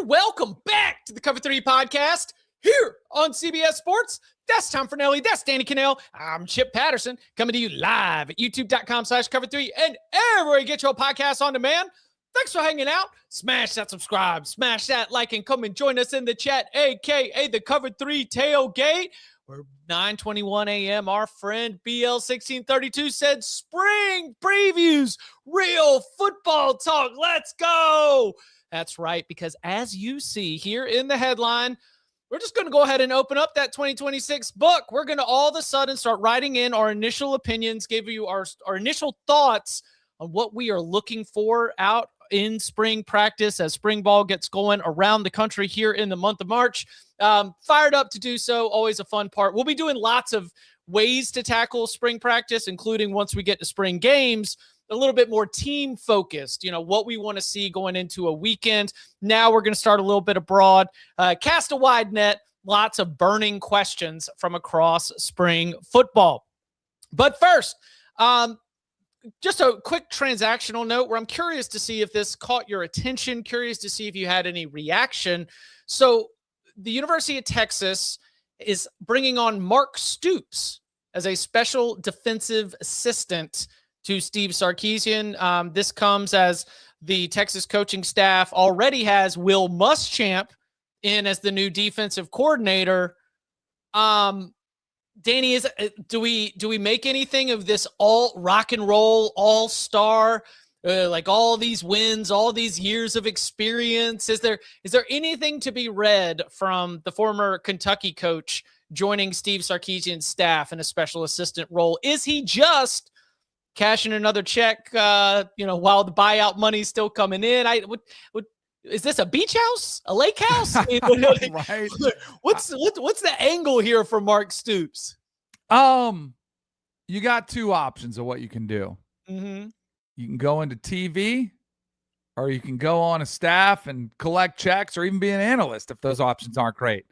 welcome back to the Cover 3 podcast here on CBS Sports. That's Tom Fornelli. That's Danny Cannell. I'm Chip Patterson coming to you live at youtube.com/cover3 and everywhere you get your podcasts on demand. Thanks for hanging out. Smash that subscribe, smash that like, and come and join us in the chat, a.k.a. the Cover 3 Tailgate. We're 9:21 a.m. Our friend BL1632 said spring previews, real football talk. Let's go. That's right, because as you see here in the headline, we're just going to go ahead and open up that 2026 book. We're going to all of a sudden start writing in our initial opinions, give you our initial thoughts on what we are looking for out in spring practice as spring ball gets going around the country here in the month of March. Fired up to do so. Always a fun part. We'll be doing lots of ways to tackle spring practice, including once we get to spring games, a little bit more team focused, what we want to see going into a weekend. Now we're going to start a little bit abroad, cast a wide net, lots of burning questions from across spring football. But first, just a quick transactional note where I'm curious to see if this caught your attention, curious to see if you had any reaction. So the University of Texas is bringing on Mark Stoops as a special defensive assistant to Steve Sarkisian. This comes as the Texas coaching staff already has Will Muschamp in as the new defensive coordinator. Danny, do we make anything of this all rock and roll all-star, like all these wins, all these years of experience? Is there anything to be read from the former Kentucky coach joining Steve Sarkisian's staff in a special assistant role? Is he just cashing another check, while the buyout money's still coming in? Is this a beach house, a lake house? Right. What's the angle here for Mark Stoops? You got two options of what you can do. Mm-hmm. You can go into TV, or you can go on a staff and collect checks, or even be an analyst if those options aren't great.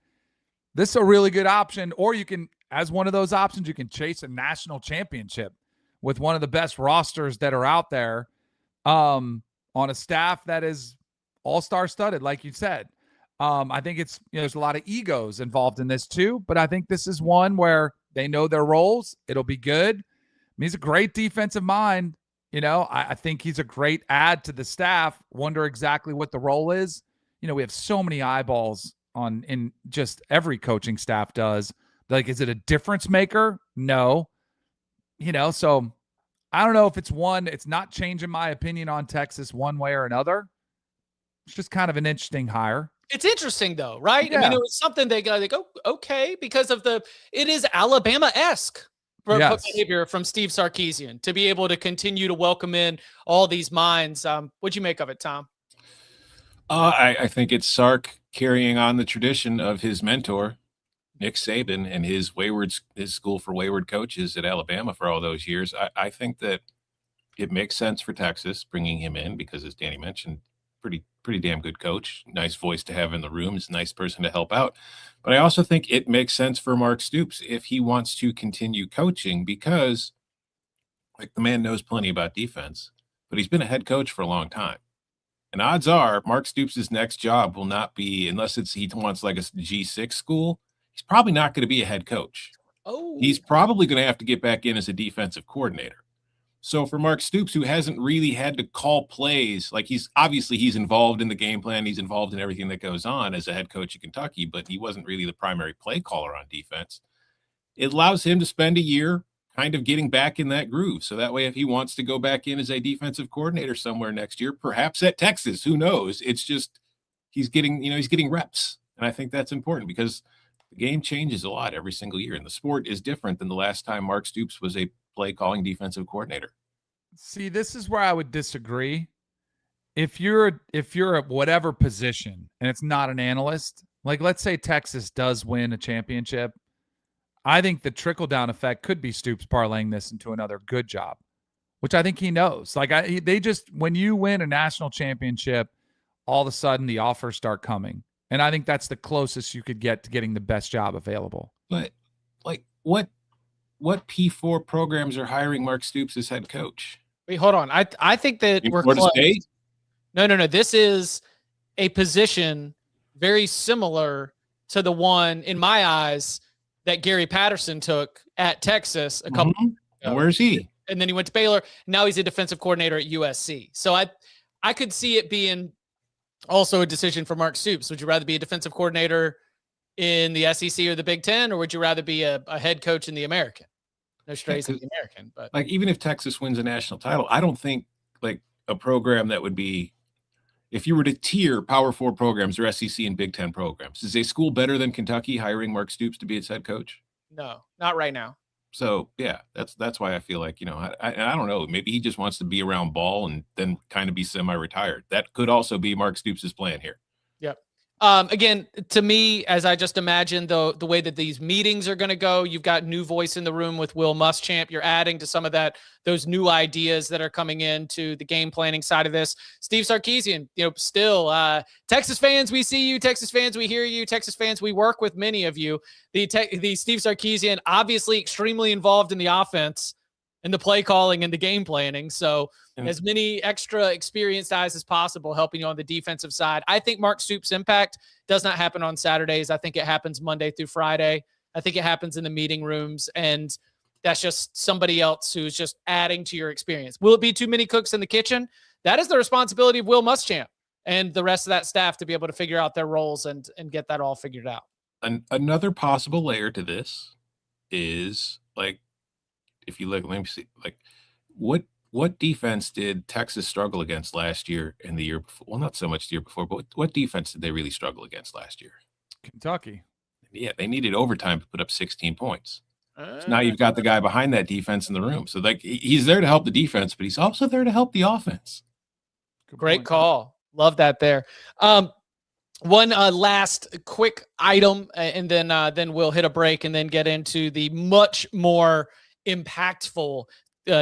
This is a really good option. Or you can, as one of those options, you can chase a national championship with one of the best rosters that are out there, on a staff that is all-star studded, like you said. I think it's, there's a lot of egos involved in this too, but I think this is one where they know their roles. It'll be good. I mean, he's a great defensive mind. I think he's a great add to the staff. Wonder exactly what the role is. We have so many eyeballs in just every coaching staff does. Like, is it a difference maker? No. So I don't know if it's not changing my opinion on Texas one way or another. It's just kind of an interesting hire. It's interesting though, right? Yeah. I mean, it was something they go, okay, because of it is Alabama-esque behavior from Steve Sarkisian to be able to continue to welcome in all these minds. What'd you make of it, Tom? I think it's Sark carrying on the tradition of his mentor, Nick Saban, and his school for wayward coaches at Alabama for all those years. I think that it makes sense for Texas bringing him in because, as Danny mentioned, pretty damn good coach, nice voice to have in the room, is a nice person to help out. But I also think it makes sense for Mark Stoops if he wants to continue coaching, because the man knows plenty about defense, but he's been a head coach for a long time. And odds are Mark Stoops' next job will not be, unless he wants like a G6 school, he's probably not going to be a head coach. Oh, he's probably going to have to get back in as a defensive coordinator. So for Mark Stoops, who hasn't really had to call plays, like he's involved in the game plan, he's involved in everything that goes on as a head coach at Kentucky, but he wasn't really the primary play caller on defense. It allows him to spend a year kind of getting back in that groove. So that way, if he wants to go back in as a defensive coordinator somewhere next year, perhaps at Texas, who knows? It's just he's getting reps. And I think that's important because the game changes a lot every single year, and the sport is different than the last time Mark Stoops was a play calling defensive coordinator. See, this is where I would disagree. If you're at whatever position and it's not an analyst, like let's say Texas does win a championship, I think the trickle down effect could be Stoops parlaying this into another good job, which I think he knows. Like when you win a national championship, all of a sudden the offers start coming. And I think that's the closest you could get to getting the best job available. But like what P4 programs are hiring Mark Stoops as head coach? Wait, hold on. I think that we're Florida close. State? No. This is a position very similar to the one, in my eyes, that Gary Patterson took at Texas a couple years ago. And where's he? And then he went to Baylor. Now he's a defensive coordinator at USC. So I could see it being also a decision for Mark Stoops. Would you rather be a defensive coordinator in the SEC or the Big Ten, or would you rather be a head coach in the American? No strays in the American, but like even if Texas wins a national title, I don't think like a program that would be, if you were to tier Power 4 programs or SEC and Big Ten programs, is a school better than Kentucky hiring Mark Stoops to be its head coach? No, not right now. So yeah, that's why I feel like, I don't know, maybe he just wants to be around ball and then kind of be semi-retired. That could also be Mark Stoops' plan here. Yep. Again, to me, as I just imagined the way that these meetings are going to go, you've got new voice in the room with Will Muschamp. You're adding to some of those new ideas that are coming into the game planning side of this. Steve Sarkisian, still Texas fans, we see you. Texas fans, we hear you. Texas fans, we work with many of you. The Steve Sarkisian, obviously extremely involved in the offense and the play calling and the game planning. So as many extra experienced eyes as possible helping you on the defensive side. I think Mark Stoops' impact does not happen on Saturdays. I think it happens Monday through Friday. I think it happens in the meeting rooms, and that's just somebody else who's just adding to your experience. Will it be too many cooks in the kitchen? That is the responsibility of Will Muschamp and the rest of that staff to be able to figure out their roles and get that all figured out. Another possible layer to this is like, if you look, let me see, like what defense did Texas struggle against last year and the year before? Well, not so much the year before, but what defense did they really struggle against last year? Kentucky. Yeah, they needed overtime to put up 16 points. So now you've got the guy behind that defense in the room. So like he's there to help the defense, but he's also there to help the offense. Great call. Love that there. One last quick item, and then we'll hit a break and then get into the much more impactful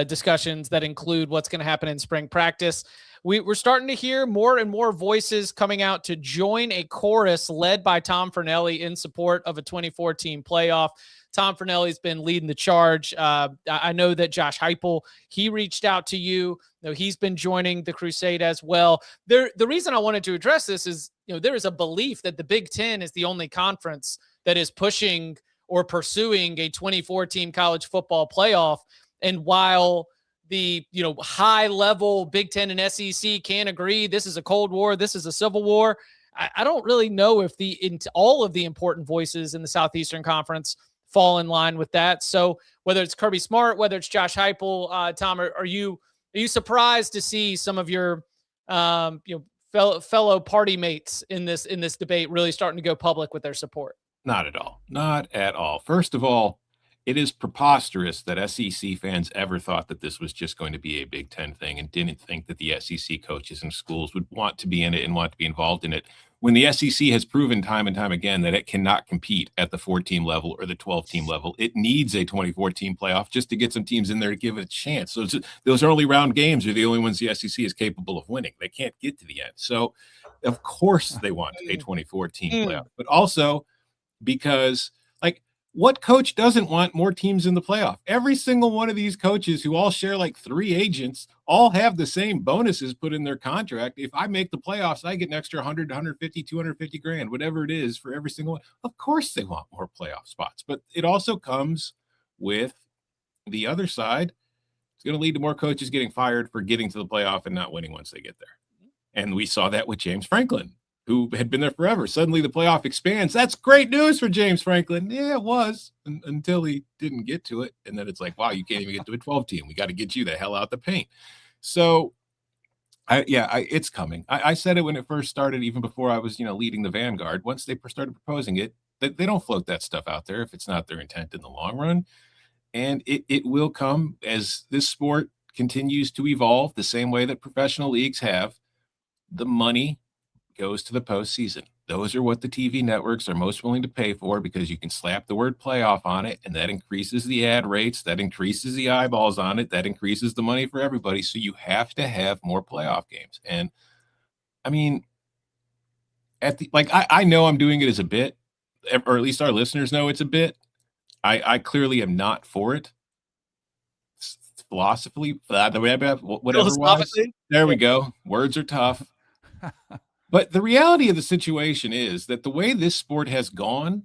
discussions that include what's going to happen in spring practice. We're starting to hear more and more voices coming out to join a chorus led by Tom Fornelli in support of a 2014 playoff. Tom Fornelli's been leading the charge. I know that Josh Heupel, he reached out to you. He's been joining the crusade as well. The reason I wanted to address this is, there is a belief that the Big Ten is the only conference that is pushing or pursuing a 24-team college football playoff. And while the high level Big Ten and SEC can't agree, this is a Cold War, this is a Civil War, I don't really know if all of the important voices in the Southeastern Conference fall in line with that. So whether it's Kirby Smart, whether it's Josh Heupel, Tom, are you surprised to see some of your fellow party mates in this debate really starting to go public with their support? Not at all. Not at all. First of all, it is preposterous that SEC fans ever thought that this was just going to be a Big Ten thing and didn't think that the SEC coaches and schools would want to be in it and want to be involved in it, when the SEC has proven time and time again that it cannot compete at the 4-team level or the 12-team level. It needs a 24-team playoff just to get some teams in there to give it a chance. So those early round games are the only ones the SEC is capable of winning. They can't get to the end. So, of course, they want a 24-team playoff, but also because, like, what coach doesn't want more teams in the playoff? Every single one of these coaches, who all share like 3 agents, all have the same bonuses put in their contract. If I make the playoffs, I get an extra 100, 150, 250 grand, whatever it is for every single one. Of course they want more playoff spots, but it also comes with the other side. It's going to lead to more coaches getting fired for getting to the playoff and not winning once they get there. And we saw that with James Franklin, who had been there forever. Suddenly the playoff expands. That's great news for James Franklin. Yeah, it was until he didn't get to it. And then it's like, wow, you can't even get to a 12 team. We got to get you the hell out the paint. So it's coming. I said it when it first started, even before I was, leading the vanguard. Once they started proposing it, they don't float that stuff out there if it's not their intent in the long run. And it will come as this sport continues to evolve the same way that professional leagues have. The money goes to the postseason. Those are what the TV networks are most willing to pay for, because you can slap the word playoff on it, and that increases the ad rates, that increases the eyeballs on it, that increases the money for everybody. So you have to have more playoff games. And I mean, I know I'm doing it as a bit, or at least our listeners know it's a bit. I clearly am not for it. Philosophically, whatever. There we go. Words are tough. But the reality of the situation is that the way this sport has gone,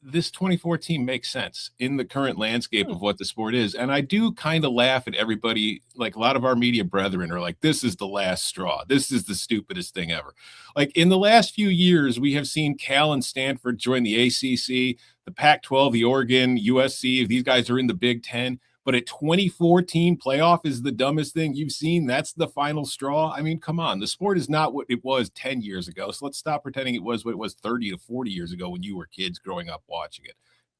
this 24 team makes sense in the current landscape of what the sport is. And I do kind of laugh at everybody. Like a lot of our media brethren are like, this is the last straw. This is the stupidest thing ever. Like in the last few years, we have seen Cal and Stanford join the ACC, the Pac-12, the Oregon, USC. These guys are in the Big Ten. But a 24-team playoff is the dumbest thing you've seen. That's the final straw. I mean, come on. The sport is not what it was 10 years ago. So let's stop pretending it was what it was 30 to 40 years ago when you were kids growing up watching it.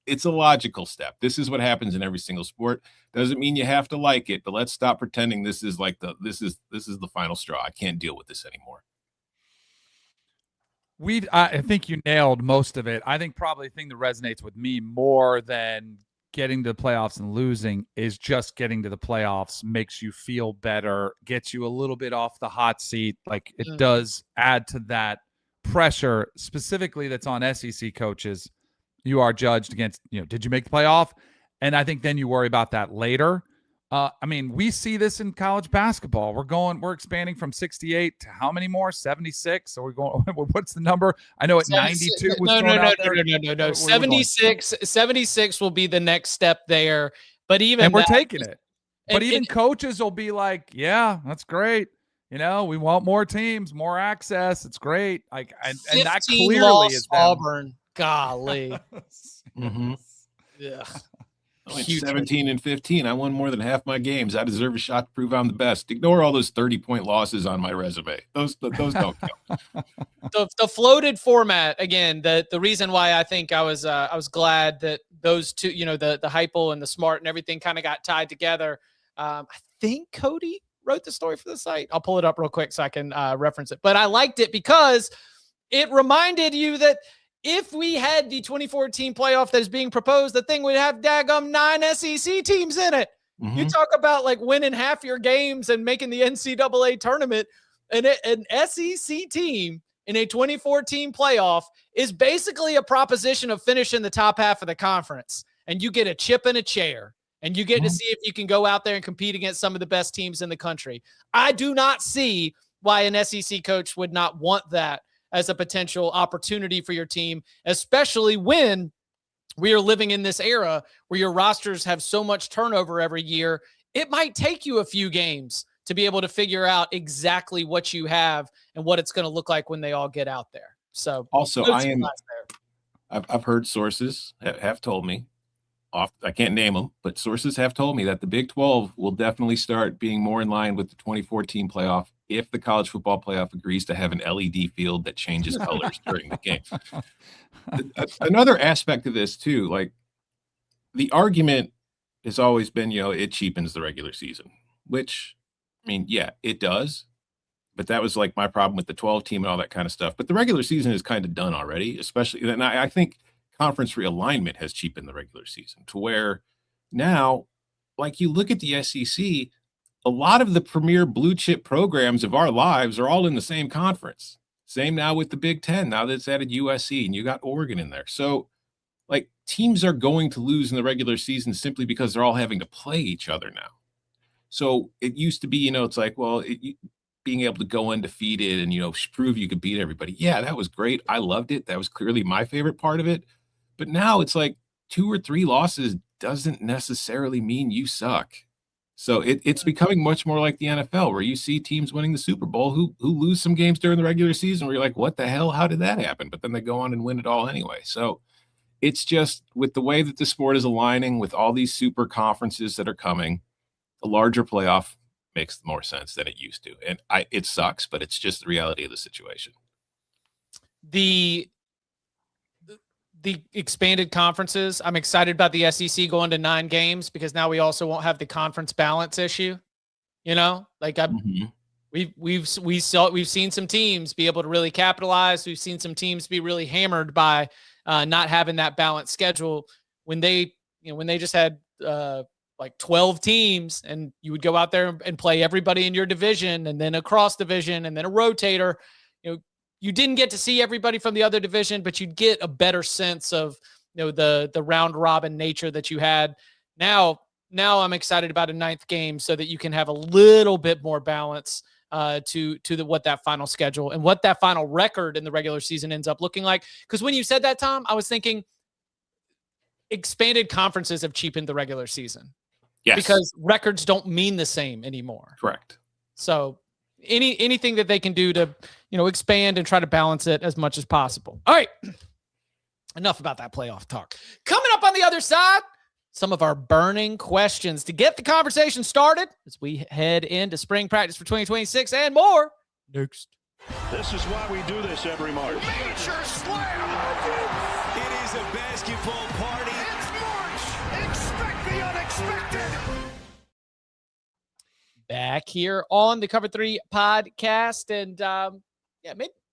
It's a logical step. This is what happens in every single sport. Doesn't mean you have to like it, but let's stop pretending this is like this is the final straw. I can't deal with this anymore. I think you nailed most of it. I think probably the thing that resonates with me more than getting to the playoffs and losing is just getting to the playoffs makes you feel better, gets you a little bit off the hot seat. Like it does add to that pressure specifically that's on SEC coaches. You are judged against, did you make the playoff? And I think then you worry about that later. I mean, we see this in college basketball. We're expanding from 68 to how many more? 76. So we're going, what's the number? I know at 92 was no. 76 will be the next step there. But even and we're taking it. But even coaches will be like, yeah, that's great. We want more teams, more access. It's great. Like, and that clearly is Auburn. Golly. Mm-hmm. Yeah. I went 17 and 15. I won more than half my games. I deserve a shot to prove I'm the best. Ignore all those 30-point losses on my resume. Those don't count. The floated format again. The reason why I think I was glad that those two, the Heupel and the Smart and everything kind of got tied together. I think Cody wrote the story for the site. I'll pull it up real quick so I can reference it. But I liked it because it reminded you that if we had the 2014 playoff that is being proposed, the thing would have daggum 9 SEC teams in it. Mm-hmm. You talk about like winning half your games and making the NCAA tournament. And an SEC team in a 2014 playoff is basically a proposition of finishing the top half of the conference. And you get a chip and a chair. And you get to see if you can go out there and compete against some of the best teams in the country. I do not see why an SEC coach would not want that as a potential opportunity for your team, especially when we are living in this era where your rosters have so much turnover every year. It might take you a few games to be able to figure out exactly what you have and what it's going to look like when they all get out there. So also I've heard sources have told me, I can't name them, but sources have told me that the Big 12 will definitely start being more in line with the 2014 playoff if the college football playoff agrees to have an LED field that changes colors during the game. Another aspect of this too, like the argument has always been, it cheapens the regular season, which, I mean, yeah, it does. But that was like my problem with the 12 team and all that kind of stuff. But the regular season is kind of done already, especially, and I think conference realignment has cheapened the regular season to where now, like you look at the SEC, a lot of the premier blue chip programs of our lives are all in the same conference. Same now with the Big Ten, now that it's added USC and you got Oregon in there. So like teams are going to lose in the regular season simply because they're all having to play each other now. So it used to be, it's like, well, being able to go undefeated and, prove you could beat everybody. Yeah, that was great. I loved it. That was clearly my favorite part of it. But now it's like 2 or 3 losses doesn't necessarily mean you suck. So it's becoming much more like the NFL, where you see teams winning the Super Bowl who lose some games during the regular season where you're like, what the hell? How did that happen? But then they go on and win it all anyway. So it's just with the way that the sport is aligning with all these super conferences that are coming, a larger playoff makes more sense than it used to. And it sucks, but it's just the reality of the situation. The expanded conferences, I'm excited about the SEC going to 9 games because now we also won't have the conference balance issue. We've seen some teams be able to really capitalize. We've seen some teams be really hammered by not having that balanced schedule when they just had like 12 teams and you would go out there and play everybody in your division and then a cross division and then a rotator. You didn't get to see everybody from the other division, but you'd get a better sense of, the round robin nature that you had. Now, now I'm excited about a 9th game so that you can have a little bit more balance to what that final schedule and what that final record in the regular season ends up looking like. Because when you said that, Tom, I was thinking expanded conferences have cheapened the regular season. Yes. Because records don't mean the same anymore. Correct. So anything that they can do to, expand and try to balance it as much as possible. All right. Enough about that playoff talk. Coming up on the other side, some of our burning questions to get the conversation started as we head into spring practice for 2026 and more next. This is why we do this every March. Major slam! It is a basketball party. It's March! Expect the unexpected! Back here on the Cover 3 podcast. And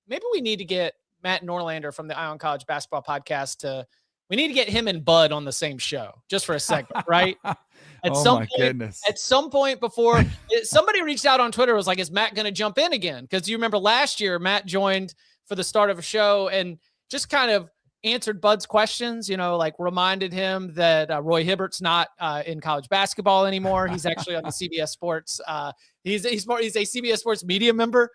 maybe we need to get Matt Norlander from the Ion College Basketball Podcast we need to get him and Bud on the same show just for a segment, right? At some point before somebody reached out on Twitter, was like, is Matt going to jump in again? Because you remember last year, Matt joined for the start of a show and just kind of answered Bud's questions, like reminded him that Roy Hibbert's not in college basketball anymore. He's actually on the CBS Sports. He's a CBS Sports media member,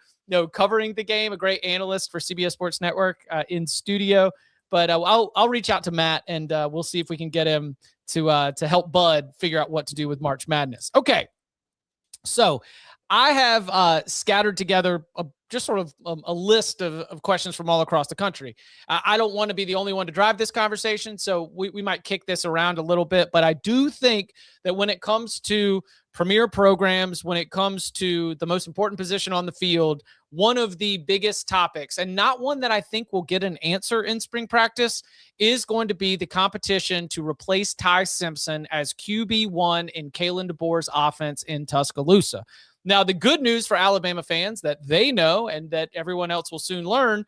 covering the game, a great analyst for CBS Sports Network in studio. But I'll reach out to Matt and we'll see if we can get him to help Bud figure out what to do with March Madness. Okay, so I have scattered together just sort of a list of questions from all across the country. I don't want to be the only one to drive this conversation, so we might kick this around a little bit. But I do think that when it comes to premier programs, when it comes to the most important position on the field, one of the biggest topics, and not one that I think will get an answer in spring practice, is going to be the competition to replace Ty Simpson as QB1 in Kalen DeBoer's offense in Tuscaloosa. Now, the good news for Alabama fans that they know and that everyone else will soon learn,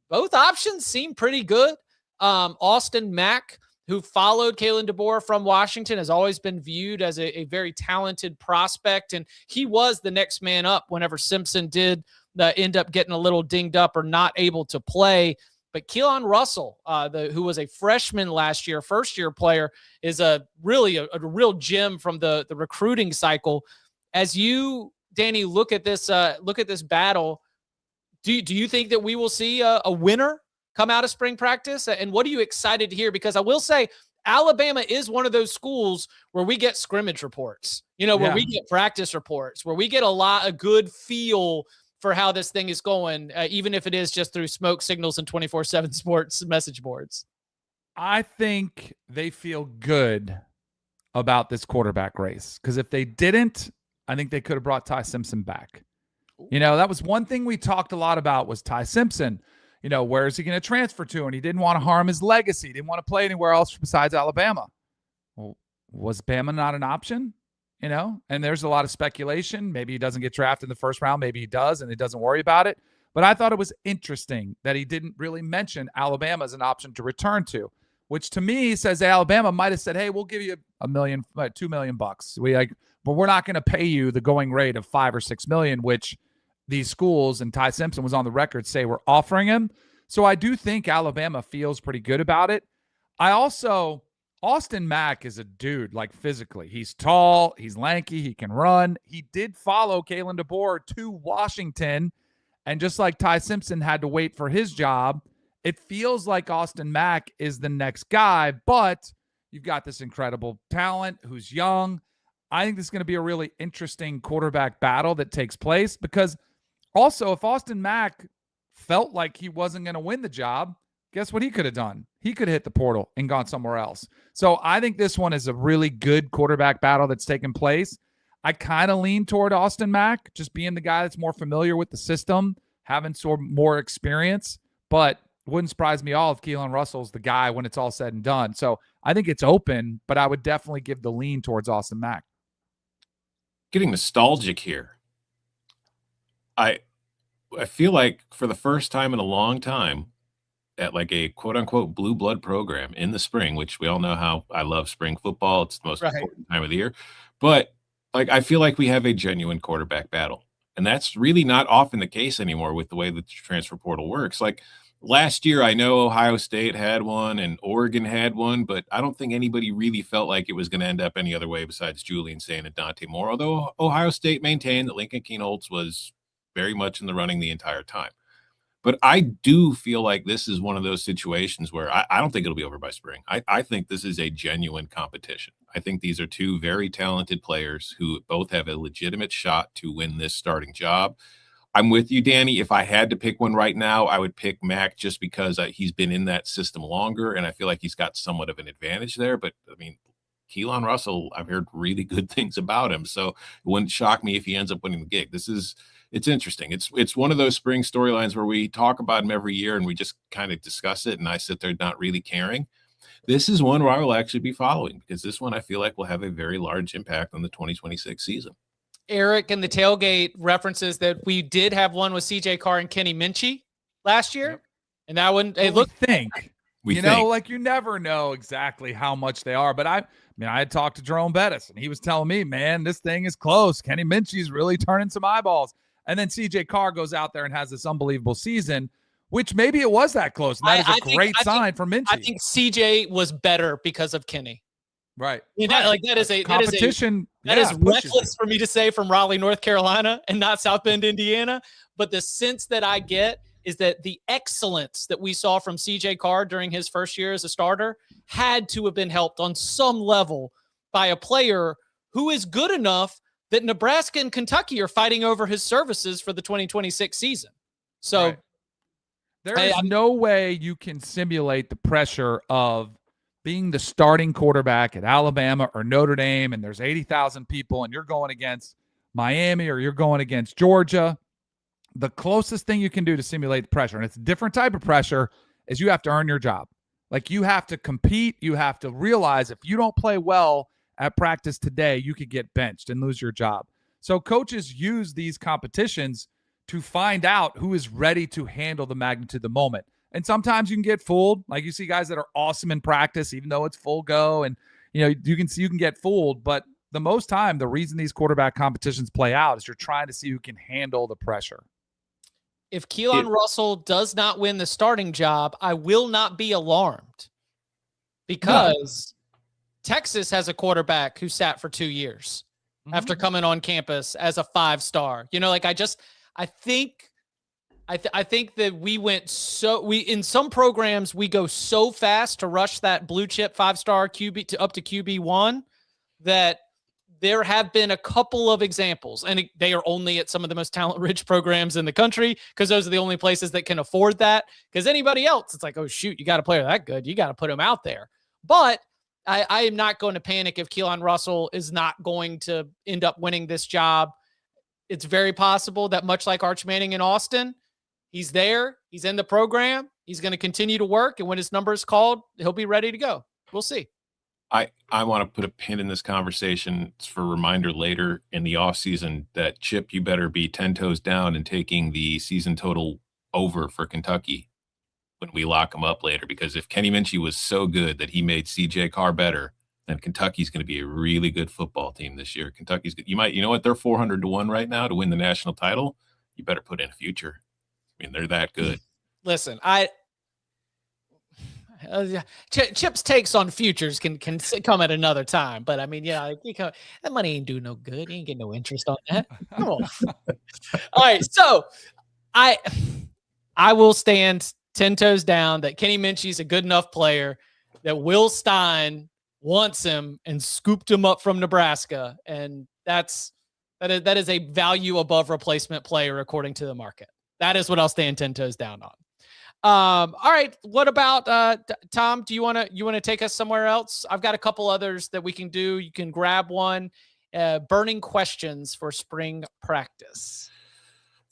both options seem pretty good. Austin Mack, who followed Kalen DeBoer from Washington, has always been viewed as a very talented prospect, and he was the next man up whenever Simpson did end up getting a little dinged up or not able to play. But Keelan Russell, who was a freshman last year, first-year player, is a real gem from the recruiting cycle. As you, Danny, look at this battle, do you think that we will see a winner come out of spring practice? And what are you excited to hear? Because I will say Alabama is one of those schools where we get scrimmage reports, where we get practice reports, where we get a good feel for how this thing is going, even if it is just through smoke signals and 24/7 sports message boards. I think they feel good about this quarterback race, because if they didn't, I think they could have brought Ty Simpson back. That was one thing we talked a lot about, was Ty Simpson. Where is he going to transfer to? And he didn't want to harm his legacy. He didn't want to play anywhere else besides Alabama. Well, was Bama not an option? And there's a lot of speculation. Maybe he doesn't get drafted in the first round. Maybe he does, and he doesn't worry about it. But I thought it was interesting that he didn't really mention Alabama as an option to return to, which to me says Alabama might have said, hey, we'll give you $1 million, $2 million. But we're not going to pay you the going rate of $5 or $6 million, which these schools, and Ty Simpson was on the record, say we're offering him. So I do think Alabama feels pretty good about it. Austin Mack is a dude, physically. He's tall, he's lanky, he can run. He did follow Kalen DeBoer to Washington, and just like Ty Simpson had to wait for his job, it feels like Austin Mack is the next guy, but you've got this incredible talent who's young. I think this is going to be a really interesting quarterback battle that takes place, because also if Austin Mack felt like he wasn't going to win the job, guess what he could have done? He could have hit the portal and gone somewhere else. So I think this one is a really good quarterback battle that's taken place. I kind of lean toward Austin Mack, just being the guy that's more familiar with the system, having sort of more experience, but it wouldn't surprise me all if Keelan Russell's the guy when it's all said and done. So I think it's open, but I would definitely give the lean towards Austin Mack. Getting nostalgic here. I feel like for the first time in a long time, at a quote unquote blue blood program in the spring, which we all know how I love spring football. It's the most important time of the year. But I feel like we have a genuine quarterback battle. And that's really not often the case anymore with the way that the transfer portal works. last year, I know Ohio State had one and Oregon had one, but I don't think anybody really felt like it was going to end up any other way besides Julian Saint and Dante Moore, although Ohio State maintained that Lincoln Kienholz was very much in the running the entire time. But I do feel like this is one of those situations where I don't think it'll be over by spring. I think this is a genuine competition. I think these are two very talented players who both have a legitimate shot to win this starting job. I'm with you, Danny. If I had to pick one right now, I would pick Mac just because he's been in that system longer, and I feel like he's got somewhat of an advantage there. But, I mean, Keelan Russell, I've heard really good things about him, so it wouldn't shock me if he ends up winning the gig. It's interesting. It's one of those spring storylines where we talk about him every year and we just kind of discuss it, and I sit there not really caring. This is one where I will actually be following because this one I feel like will have a very large impact on the 2026 season. Eric in the tailgate references that we did have one with CJ Carr and Kenny Minchie last year. And that one, you think. know, like you never know exactly how much they are. But I had talked to Jerome Bettis and he was telling me, man, this thing is close. Kenny Minchie's really turning some eyeballs. And then CJ Carr goes out there and has this unbelievable season, which maybe it was that close. And that is a great sign for Minchie. I think CJ was better because of Kenny. Right. That is a competition. That is reckless for me to say from Raleigh, North Carolina, and not South Bend, Indiana. But the sense that I get is that the excellence that we saw from CJ Carr during his first year as a starter had to have been helped on some level by a player who is good enough that Nebraska and Kentucky are fighting over his services for the 2026 season. So there is no way you can simulate the pressure of being the starting quarterback at Alabama or Notre Dame, and there's 80,000 people, and you're going against Miami or you're going against Georgia. The closest thing you can do to simulate the pressure, and it's a different type of pressure, is you have to earn your job. Like you have to compete. You have to realize if you don't play well at practice today, you could get benched and lose your job. So coaches use these competitions to find out who is ready to handle the magnitude of the moment. And sometimes you can get fooled. Like you see guys that are awesome in practice, even though it's full go. And, you can get fooled. But the most time, the reason these quarterback competitions play out is you're trying to see who can handle the pressure. If Keelan Russell does not win the starting job, I will not be alarmed because Texas has a quarterback who sat for 2 years after coming on campus as a 5-star. I think that in some programs, we go so fast to rush that blue chip 5-star QB to up to QB1 that there have been a couple of examples, and they are only at some of the most talent-rich programs in the country because those are the only places that can afford that. Because anybody else, it's like, oh, shoot, you got a player that good. You got to put him out there. But I am not going to panic if Keelan Russell is not going to end up winning this job. It's very possible that much like Arch Manning in Austin, he's there. He's in the program. He's going to continue to work. And when his number is called, he'll be ready to go. We'll see. I want to put a pin in this conversation for a reminder later in the offseason that, Chip, you better be 10 toes down and taking the season total over for Kentucky when we lock him up later. Because if Kenny Minchie was so good that he made CJ Carr better, then Kentucky's going to be a really good football team this year. Kentucky's good. You know what? They're 400-1 right now to win the national title. You better put in a future. I mean, they're that good. Listen, Chip's takes on futures can come at another time, but I mean, that money ain't do no good. You ain't get no interest on that. Come on. All right, so I will stand 10 toes down that Kenny Minchie's a good enough player that Will Stein wants him and scooped him up from Nebraska, and that is a value above replacement player according to the market. That is what I'll stand 10 toes down on. All right. What about Tom? Do you want to take us somewhere else? I've got a couple others that we can do. You can grab one. Burning questions for spring practice.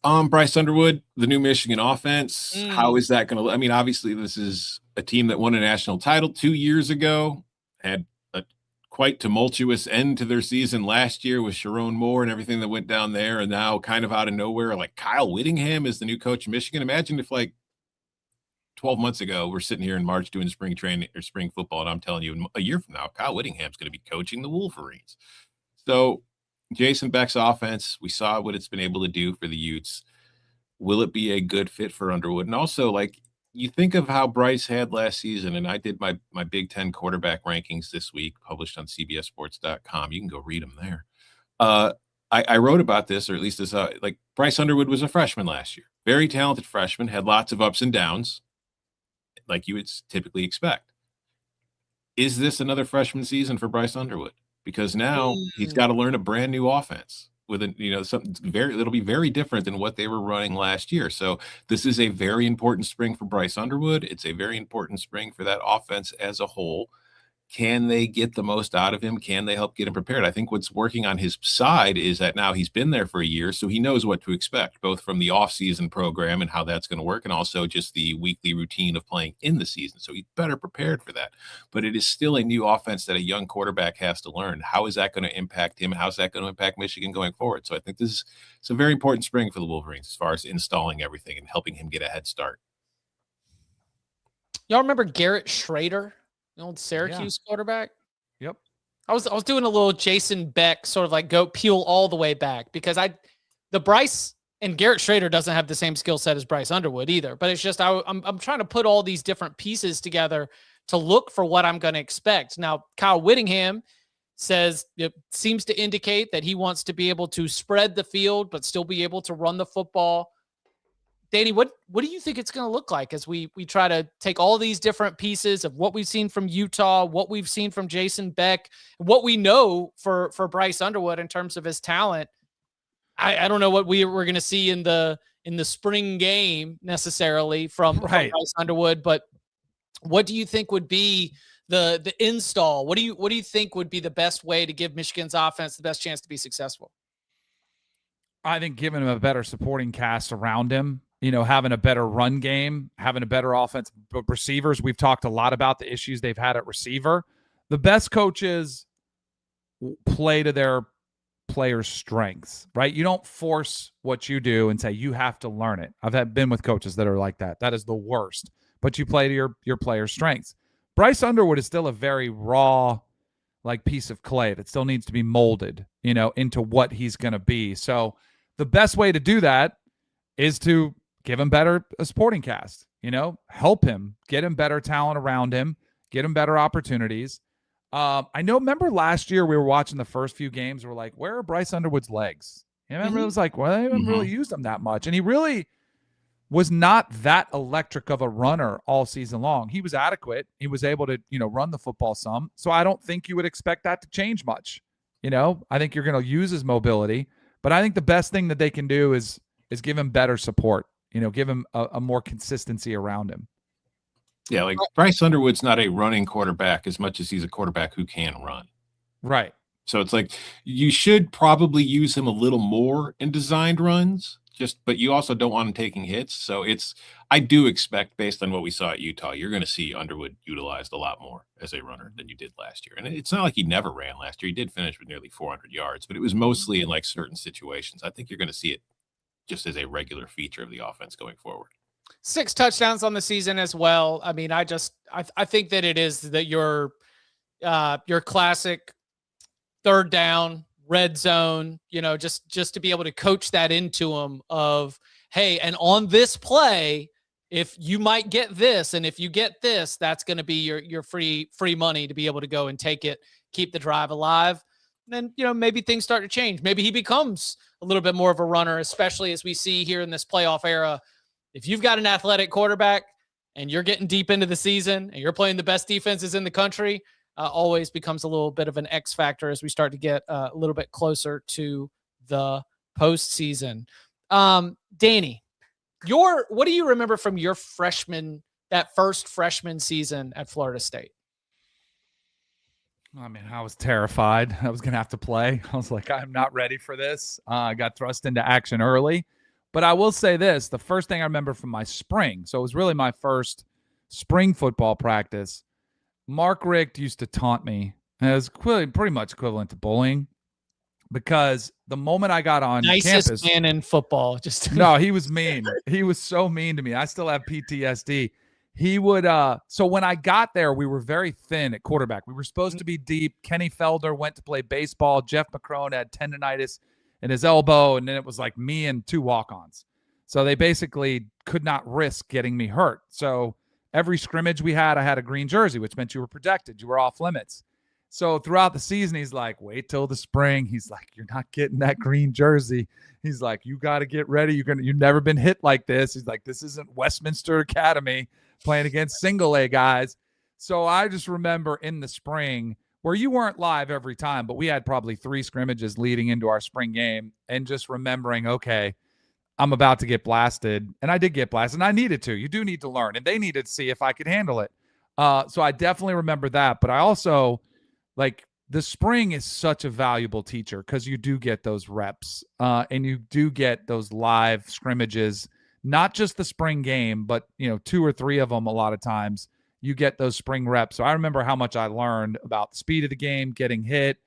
Bryce Underwood, the new Michigan offense. How is that going to? I mean, obviously, this is a team that won a national title 2 years ago. Had a quite tumultuous end to their season last year with Sharon Moore and everything that went down there, and now kind of out of nowhere, like Kyle Whittingham is the new coach of Michigan. Imagine if 12 months ago, we're sitting here in March doing spring training or spring football, and I'm telling you, a year from now, Kyle Whittingham's going to be coaching the Wolverines. So Jason Beck's offense, we saw what it's been able to do for the Utes. Will it be a good fit for Underwood? And also, you think of how Bryce had last season, and I did my Big Ten quarterback rankings this week, published on CBSSports.com. You can go read them there. I wrote about this, or at least this, like Bryce Underwood was a freshman last year. Very talented freshman, had lots of ups and downs, like you would typically expect. Is this another freshman season for Bryce Underwood? Because now he's got to learn a brand new offense with something it'll be very different than what they were running last year. So this is a very important spring for Bryce Underwood. It's a very important spring for that offense as a whole. Can they get the most out of him? Can they help get him prepared? I think what's working on his side is that now he's been there for a year, so he knows what to expect, both from the offseason program and how that's going to work, and also just the weekly routine of playing in the season. So he's better prepared for that. But it is still a new offense that a young quarterback has to learn. How is that going to impact him? How's that going to impact Michigan going forward? So I think it's a very important spring for the Wolverines as far as installing everything and helping him get a head start. Y'all remember Garrett Schrader? The old Syracuse quarterback? Yep. I was doing a little Jason Beck sort of like go peel all the way back because the Bryce and Garrett Schrader doesn't have the same skill set as Bryce Underwood either. But it's just I'm trying to put all these different pieces together to look for what I'm going to expect. Now, Kyle Whittingham says it seems to indicate that he wants to be able to spread the field but still be able to run the football. Danny, what do you think it's going to look like as we try to take all these different pieces of what we've seen from Utah, what we've seen from Jason Beck, what we know for Bryce Underwood in terms of his talent? I don't know what we're going to see in the spring game necessarily from Bryce Underwood, but what do you think would be the install? What do you think would be the best way to give Michigan's offense the best chance to be successful? I think giving him a better supporting cast around him. Having a better run game, having a better offense. But receivers, we've talked a lot about the issues they've had at receiver. The best coaches play to their players' strengths, right? You don't force what you do and say you have to learn it. I've been with coaches that are like that. That is the worst. But you play to your players' strengths. Bryce Underwood is still a very raw, like piece of clay that still needs to be molded, into what he's going to be. So the best way to do that is to give him a supporting cast, help him, get him better talent around him, get him better opportunities. Remember last year we were watching the first few games. We're like, where are Bryce Underwood's legs? It was like, well, they haven't really used him that much. And he really was not that electric of a runner all season long. He was adequate. He was able to, run the football some. So I don't think you would expect that to change much. I think you're going to use his mobility, but I think the best thing that they can do is give him better support. Give him a more consistency around him. Yeah, like Bryce Underwood's not a running quarterback as much as he's a quarterback who can run. Right. So it's like you should probably use him a little more in designed runs, but you also don't want him taking hits. So I do expect, based on what we saw at Utah, you're going to see Underwood utilized a lot more as a runner than you did last year. And it's not like he never ran last year. He did finish with nearly 400 yards, but it was mostly in like certain situations. I think you're going to see it just as a regular feature of the offense going forward. 6 touchdowns on the season as well. I mean, I think that it is that your classic third down, red zone, just to be able to coach that into them of, hey, and on this play, if you might get this, and if you get this, that's going to be your free money to be able to go and take it, keep the drive alive. Then, maybe things start to change. Maybe he becomes a little bit more of a runner, especially as we see here in this playoff era. If you've got an athletic quarterback and you're getting deep into the season and you're playing the best defenses in the country, always becomes a little bit of an X factor as we start to get a little bit closer to the postseason. Danny, what do you remember from your that first freshman season at Florida State? I mean, I was terrified I was going to have to play. I was like, I'm not ready for this. I got thrust into action early. But I will say this, the first thing I remember from my spring, so it was really my first spring football practice, Mark Richt used to taunt me. And it was pretty much equivalent to bullying because the moment I got on nicest campus. Man in football. No, he was mean. He was so mean to me. I still have PTSD. He would, so when I got there, we were very thin at quarterback. We were supposed to be deep. Kenny Felder went to play baseball. Jeff McCrone had tendonitis in his elbow. And then it was like me and 2 walk-ons. So they basically could not risk getting me hurt. So every scrimmage we had, I had a green jersey, which meant you were protected. You were off limits. So throughout the season, he's like, wait till the spring. He's like, you're not getting that green jersey. He's like, you got to get ready. You've never been hit like this. He's like, this isn't Westminster Academy playing against single A guys. So I just remember in the spring where you weren't live every time, but we had probably 3 scrimmages leading into our spring game, and just remembering, okay, I'm about to get blasted. And I did get blasted, and I needed to. You do need to learn, and they needed to see if I could handle it. So I definitely remember that. But I also, like, the spring is such a valuable teacher because you do get those reps and you do get those live scrimmages, not just the spring game, but, 2 or 3 of them a lot of times. You get those spring reps. So I remember how much I learned about the speed of the game, getting hit,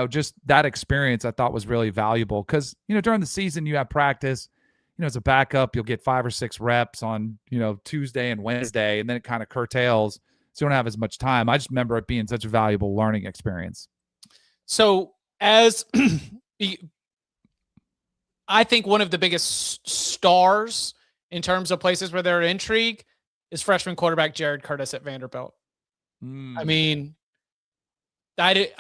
just that experience I thought was really valuable because, during the season you have practice, as a backup, you'll get 5 or 6 reps on, Tuesday and Wednesday, and then it kind of curtails. So you don't have as much time. I just remember it being such a valuable learning experience. So as I think one of the biggest stars in terms of places where there are intrigue is freshman quarterback Jared Curtis at Vanderbilt. I mean, I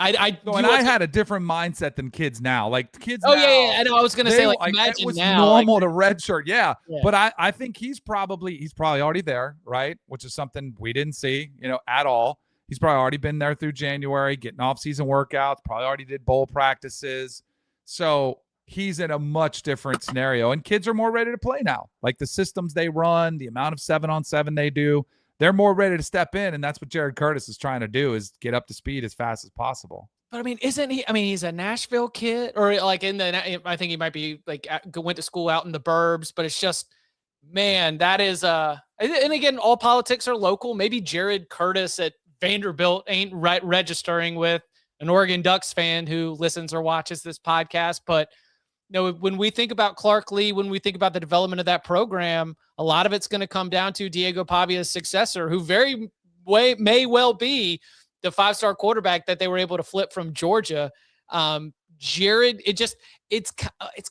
had a different mindset than kids now. Like kids. Oh now, yeah. I know. I was going to say, like, imagine it was now, normal to redshirt. Yeah. But I think he's probably already there, right? Which is something we didn't see, at all. He's probably already been there through January, getting off-season workouts. Probably already did bowl practices. So he's in a much different scenario, and kids are more ready to play now. Like the systems they run, the amount of 7-on-7 they do. They're more ready to step in, and that's what Jared Curtis is trying to do, is get up to speed as fast as possible. But I mean, isn't he? I mean, he's a Nashville kid, or like I think he might be like went to school out in the burbs. But it's just, man, that is and again, all politics are local. Maybe Jared Curtis at Vanderbilt ain't registering with an Oregon Ducks fan who listens or watches this podcast, but. When we think about Clark Lee, when we think about the development of that program, a lot of it's going to come down to Diego Pavia's successor, who may well be the 5-star quarterback that they were able to flip from Georgia. Jared, it's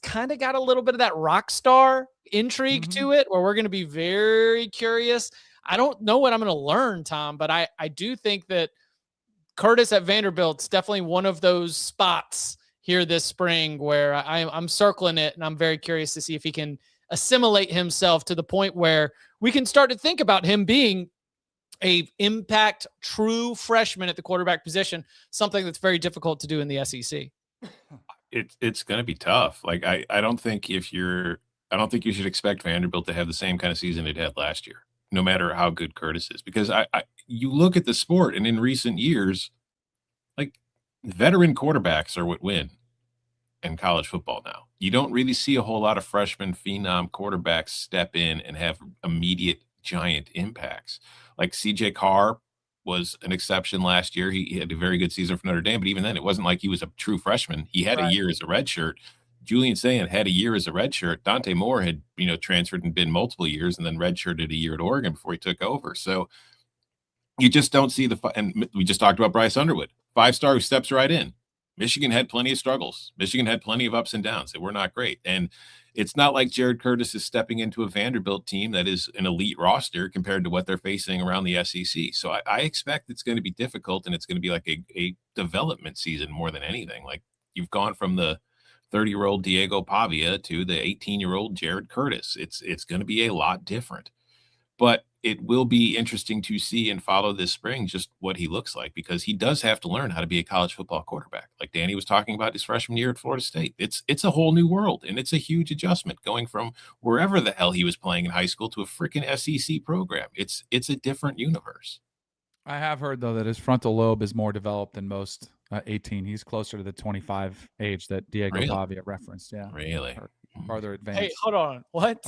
kind of got a little bit of that rock star intrigue to it, where we're going to be very curious. I don't know what I'm going to learn, Tom, but I do think that Curtis at Vanderbilt's definitely one of those spots here this spring where I'm circling it, and I'm very curious to see if he can assimilate himself to the point where we can start to think about him being a impact true freshman at the quarterback position, something that's very difficult to do in the SEC. It's going to be tough. Like I don't think you should expect Vanderbilt to have the same kind of season it had last year, no matter how good Curtis is, because you look at the sport, and in recent years, like, veteran quarterbacks are what win in college football now. You don't really see a whole lot of freshman phenom quarterbacks step in and have immediate giant impacts. Like CJ Carr was an exception last year. He had a very good season for Notre Dame, but even then, it wasn't like he was a true freshman. He had a year as a redshirt. Julian Sayin had a year as a redshirt. Dante Moore had, transferred and been multiple years and then redshirted a year at Oregon before he took over. So you just don't see and we just talked about Bryce Underwood, 5-star who steps right in. Michigan had plenty of struggles. Michigan had plenty of ups and downs that were not great. And it's not like Jared Curtis is stepping into a Vanderbilt team that is an elite roster compared to what they're facing around the SEC. So I expect it's going to be difficult, and it's going to be like a development season more than anything. Like, you've gone from the 30-year-old Diego Pavia to the 18-year-old Jared Curtis. It's going to be a lot different. But it will be interesting to see and follow this spring just what he looks like, because he does have to learn how to be a college football quarterback. Like Danny was talking about his freshman year at Florida State. It's a whole new world, and it's a huge adjustment going from wherever the hell he was playing in high school to a freaking SEC program. It's a different universe. I have heard, though, that his frontal lobe is more developed than most 18. He's closer to the 25 age that Diego Pavia referenced. Yeah. Really? Farther advanced. Hey, hold on. What?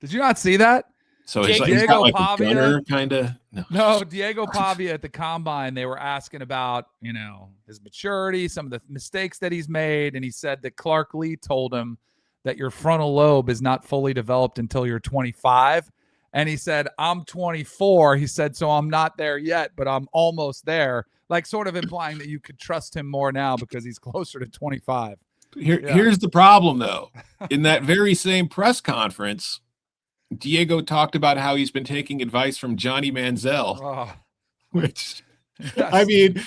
Did you not see that? So he's not like Pavia, a gunner, kind of. No, Diego Pavia at the combine, they were asking about, his maturity, some of the mistakes that he's made. And he said that Clark Lee told him that your frontal lobe is not fully developed until you're 25. And he said, I'm 24. He said, so I'm not there yet, but I'm almost there. Like, sort of implying that you could trust him more now because he's closer to 25. Here's the problem, though. In that very same press conference, Diego talked about how he's been taking advice from Johnny Manziel, which, Yes. I mean,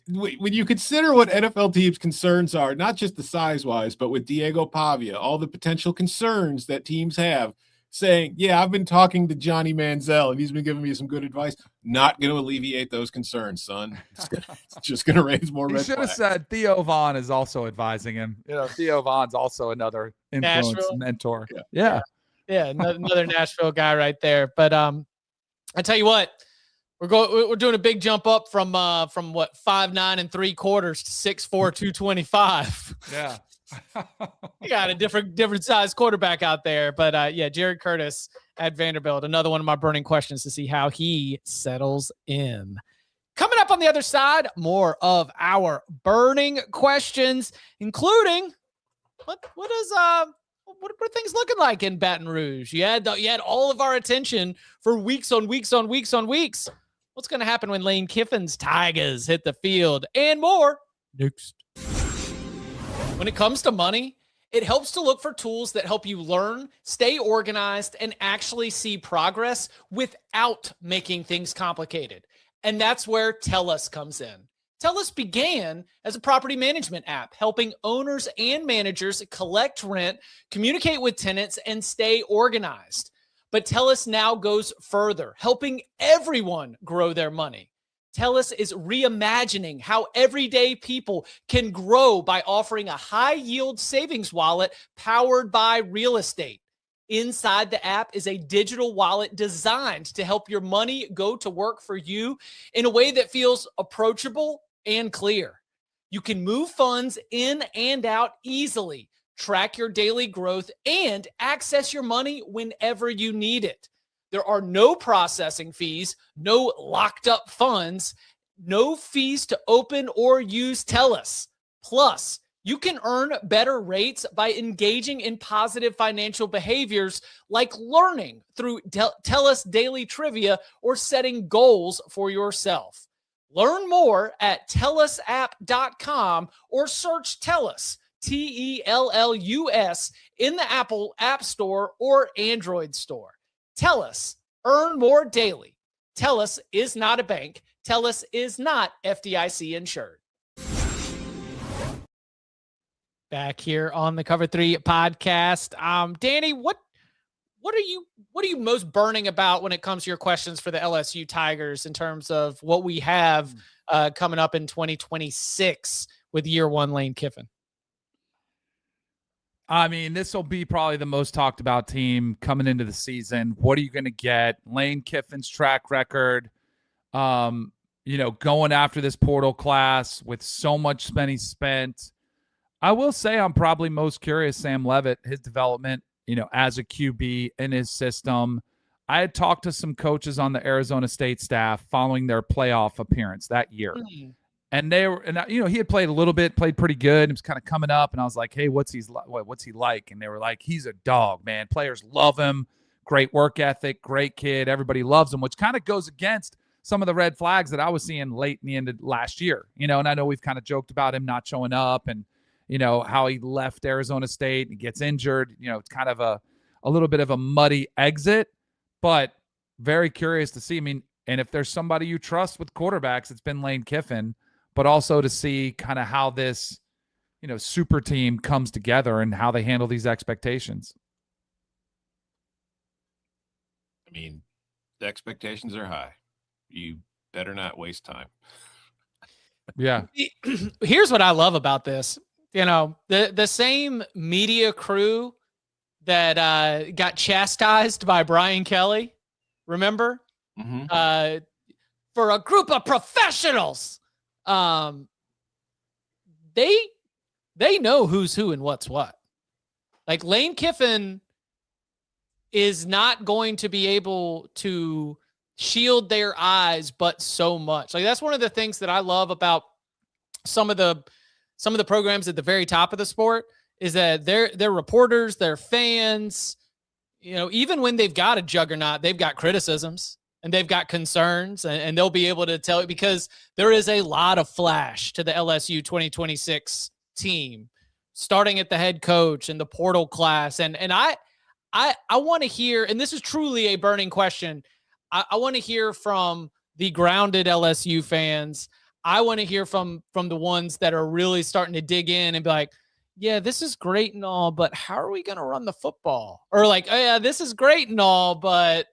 when you consider what NFL teams' concerns are, not just the size-wise, but with Diego Pavia, all the potential concerns that teams have, saying, yeah, I've been talking to Johnny Manziel, and he's been giving me some good advice, not going to alleviate those concerns, son. It's just going to raise more red flags. He should have said Theo Vaughn is also advising him. Theo Vaughn's also another influence Nashville? mentor. Yeah. Yeah, another Nashville guy right there. But I tell you what, we're doing a big jump up from what 5'9" and 3/4 to 6'4", 225. Yeah. You got a different size quarterback out there. But yeah, Jared Curtis at Vanderbilt, another one of my burning questions to see how he settles in. Coming up on the other side, more of our burning questions, including what are things looking like in Baton Rouge? You had all of our attention for weeks on weeks on weeks on weeks. What's going to happen when Lane Kiffin's Tigers hit the field and more next? When it comes to money, it helps to look for tools that help you learn, stay organized, and actually see progress without making things complicated. And that's where TELUS comes in. TELUS began as a property management app, helping owners and managers collect rent, communicate with tenants, and stay organized. But TELUS now goes further, helping everyone grow their money. TELUS is reimagining how everyday people can grow by offering a high-yield savings wallet powered by real estate. Inside the app is a digital wallet designed to help your money go to work for you in a way that feels approachable and clear. You can move funds in and out easily, track your daily growth, and access your money whenever you need it. There are no processing fees, no locked up funds, no fees to open or use TELUS. Plus, you can earn better rates by engaging in positive financial behaviors like learning through TELUS Daily Trivia or setting goals for yourself. Learn more at TELUSapp.com or search TELUS, TELLUS, in the Apple App Store or Android Store. TELUS, earn more daily. TELUS is not a bank. TELUS is not FDIC insured. Back here on the Cover 3 podcast. Danny, what are you most burning about when it comes to your questions for the LSU Tigers in terms of what we have coming up in 2026 with year one Lane Kiffin? I mean, this will be probably the most talked about team coming into the season. What are you going to get? Lane Kiffin's track record, going after this portal class with so much money spent. I will say I'm probably most curious, Sam Leavitt, his development, as a QB in his system. I had talked to some coaches on the Arizona State staff following their playoff appearance that year. And he had played a little bit, played pretty good. He was kind of coming up, and I was like, hey, what's he like? And they were like, he's a dog, man. Players love him. Great work ethic, great kid. Everybody loves him, which kind of goes against some of the red flags that I was seeing late in the end of last year. And I know we've kind of joked about him not showing up and, how he left Arizona State and gets injured. It's kind of a little bit of a muddy exit, but very curious to see. I mean, and if there's somebody you trust with quarterbacks, it's been Lane Kiffin, but also to see kind of how this, super team comes together and how they handle these expectations. I mean, the expectations are high. You better not waste time. Yeah. Here's what I love about this. The same media crew that got chastised by Brian Kelly, remember? Mm-hmm. For a group of professionals. They know who's who and what's what. Like Lane Kiffin is not going to be able to shield their eyes, but so much. Like that's one of the things that I love about some of the programs at the very top of the sport is that they're reporters, they're fans, even when they've got a juggernaut, they've got criticisms and they've got concerns and they'll be able to tell it because there is a lot of flash to the LSU 2026 team, starting at the head coach and the portal class. And I want to hear, and this is truly a burning question. I want to hear from the grounded LSU fans. I want to hear from the ones that are really starting to dig in and be like, yeah, this is great and all, but how are we going to run the football? Or like, oh, yeah, this is great and all, but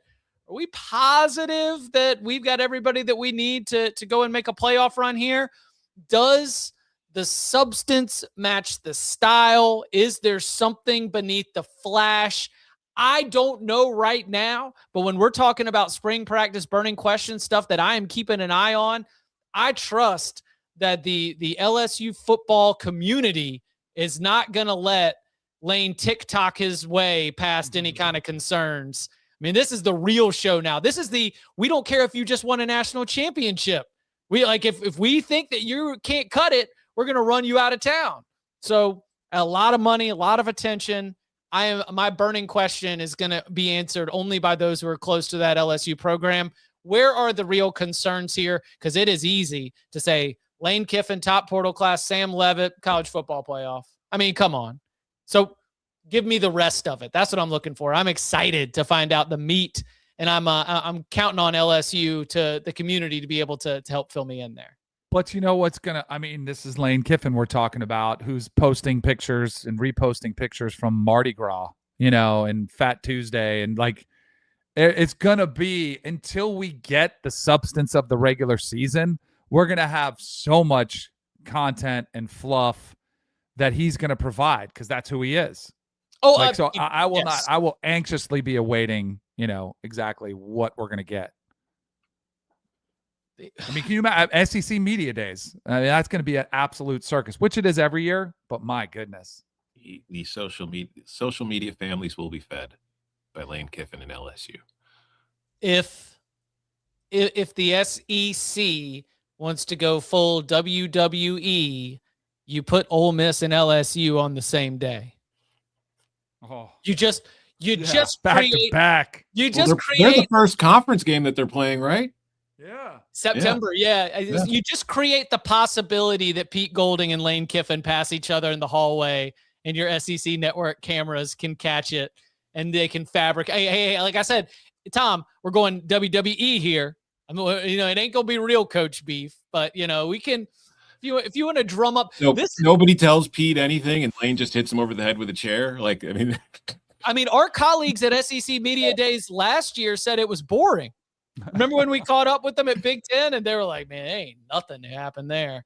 are we positive that we've got everybody that we need to go and make a playoff run here? Does the substance match the style? Is there something beneath the flash? I don't know right now, but when we're talking about spring practice burning questions, stuff that I am keeping an eye on, I trust that the LSU football community is not going to let Lane TikTok his way past any kind of concerns. I mean, this is the real show now. This is we don't care if you just won a national championship. We like, if we think that you can't cut it, we're going to run you out of town. So a lot of money, a lot of attention. My burning question is going to be answered only by those who are close to that LSU program. Where are the real concerns here? Because it is easy to say Lane Kiffin, top portal class, Sam Leavitt, college football playoff. I mean, come on. So give me the rest of it. That's what I'm looking for. I'm excited to find out the meat, and I'm counting on LSU to the community to be able to help fill me in there. But you know what's this is Lane Kiffin we're talking about, who's posting pictures and reposting pictures from Mardi Gras, and Fat Tuesday. And like, it's going to be, until we get the substance of the regular season, we're going to have so much content and fluff that he's going to provide, because that's who he is. Oh, I will yes. I will anxiously be awaiting, exactly what we're going to get. I mean, can you imagine SEC Media Days? I mean, that's going to be an absolute circus, which it is every year, but my goodness. The social media families will be fed by Lane Kiffin and LSU. If the SEC wants to go full WWE, you put Ole Miss and LSU on the same day. Oh, you just back to back. You they're create the first conference game that they're playing, right? Yeah. September. Yeah. You just create the possibility that Pete Golding and Lane Kiffin pass each other in the hallway, and your SEC network cameras can catch it, and they can fabricate. Hey, like I said, Tom, we're going WWE here. I mean, it ain't gonna be real coach beef, but we can. If you want to drum up, so nobody tells Pete anything, and Lane just hits him over the head with a chair. Like, I mean, our colleagues at SEC Media Days last year said it was boring. Remember when we caught up with them at Big Ten, and they were like, "Man, ain't nothing to happen there."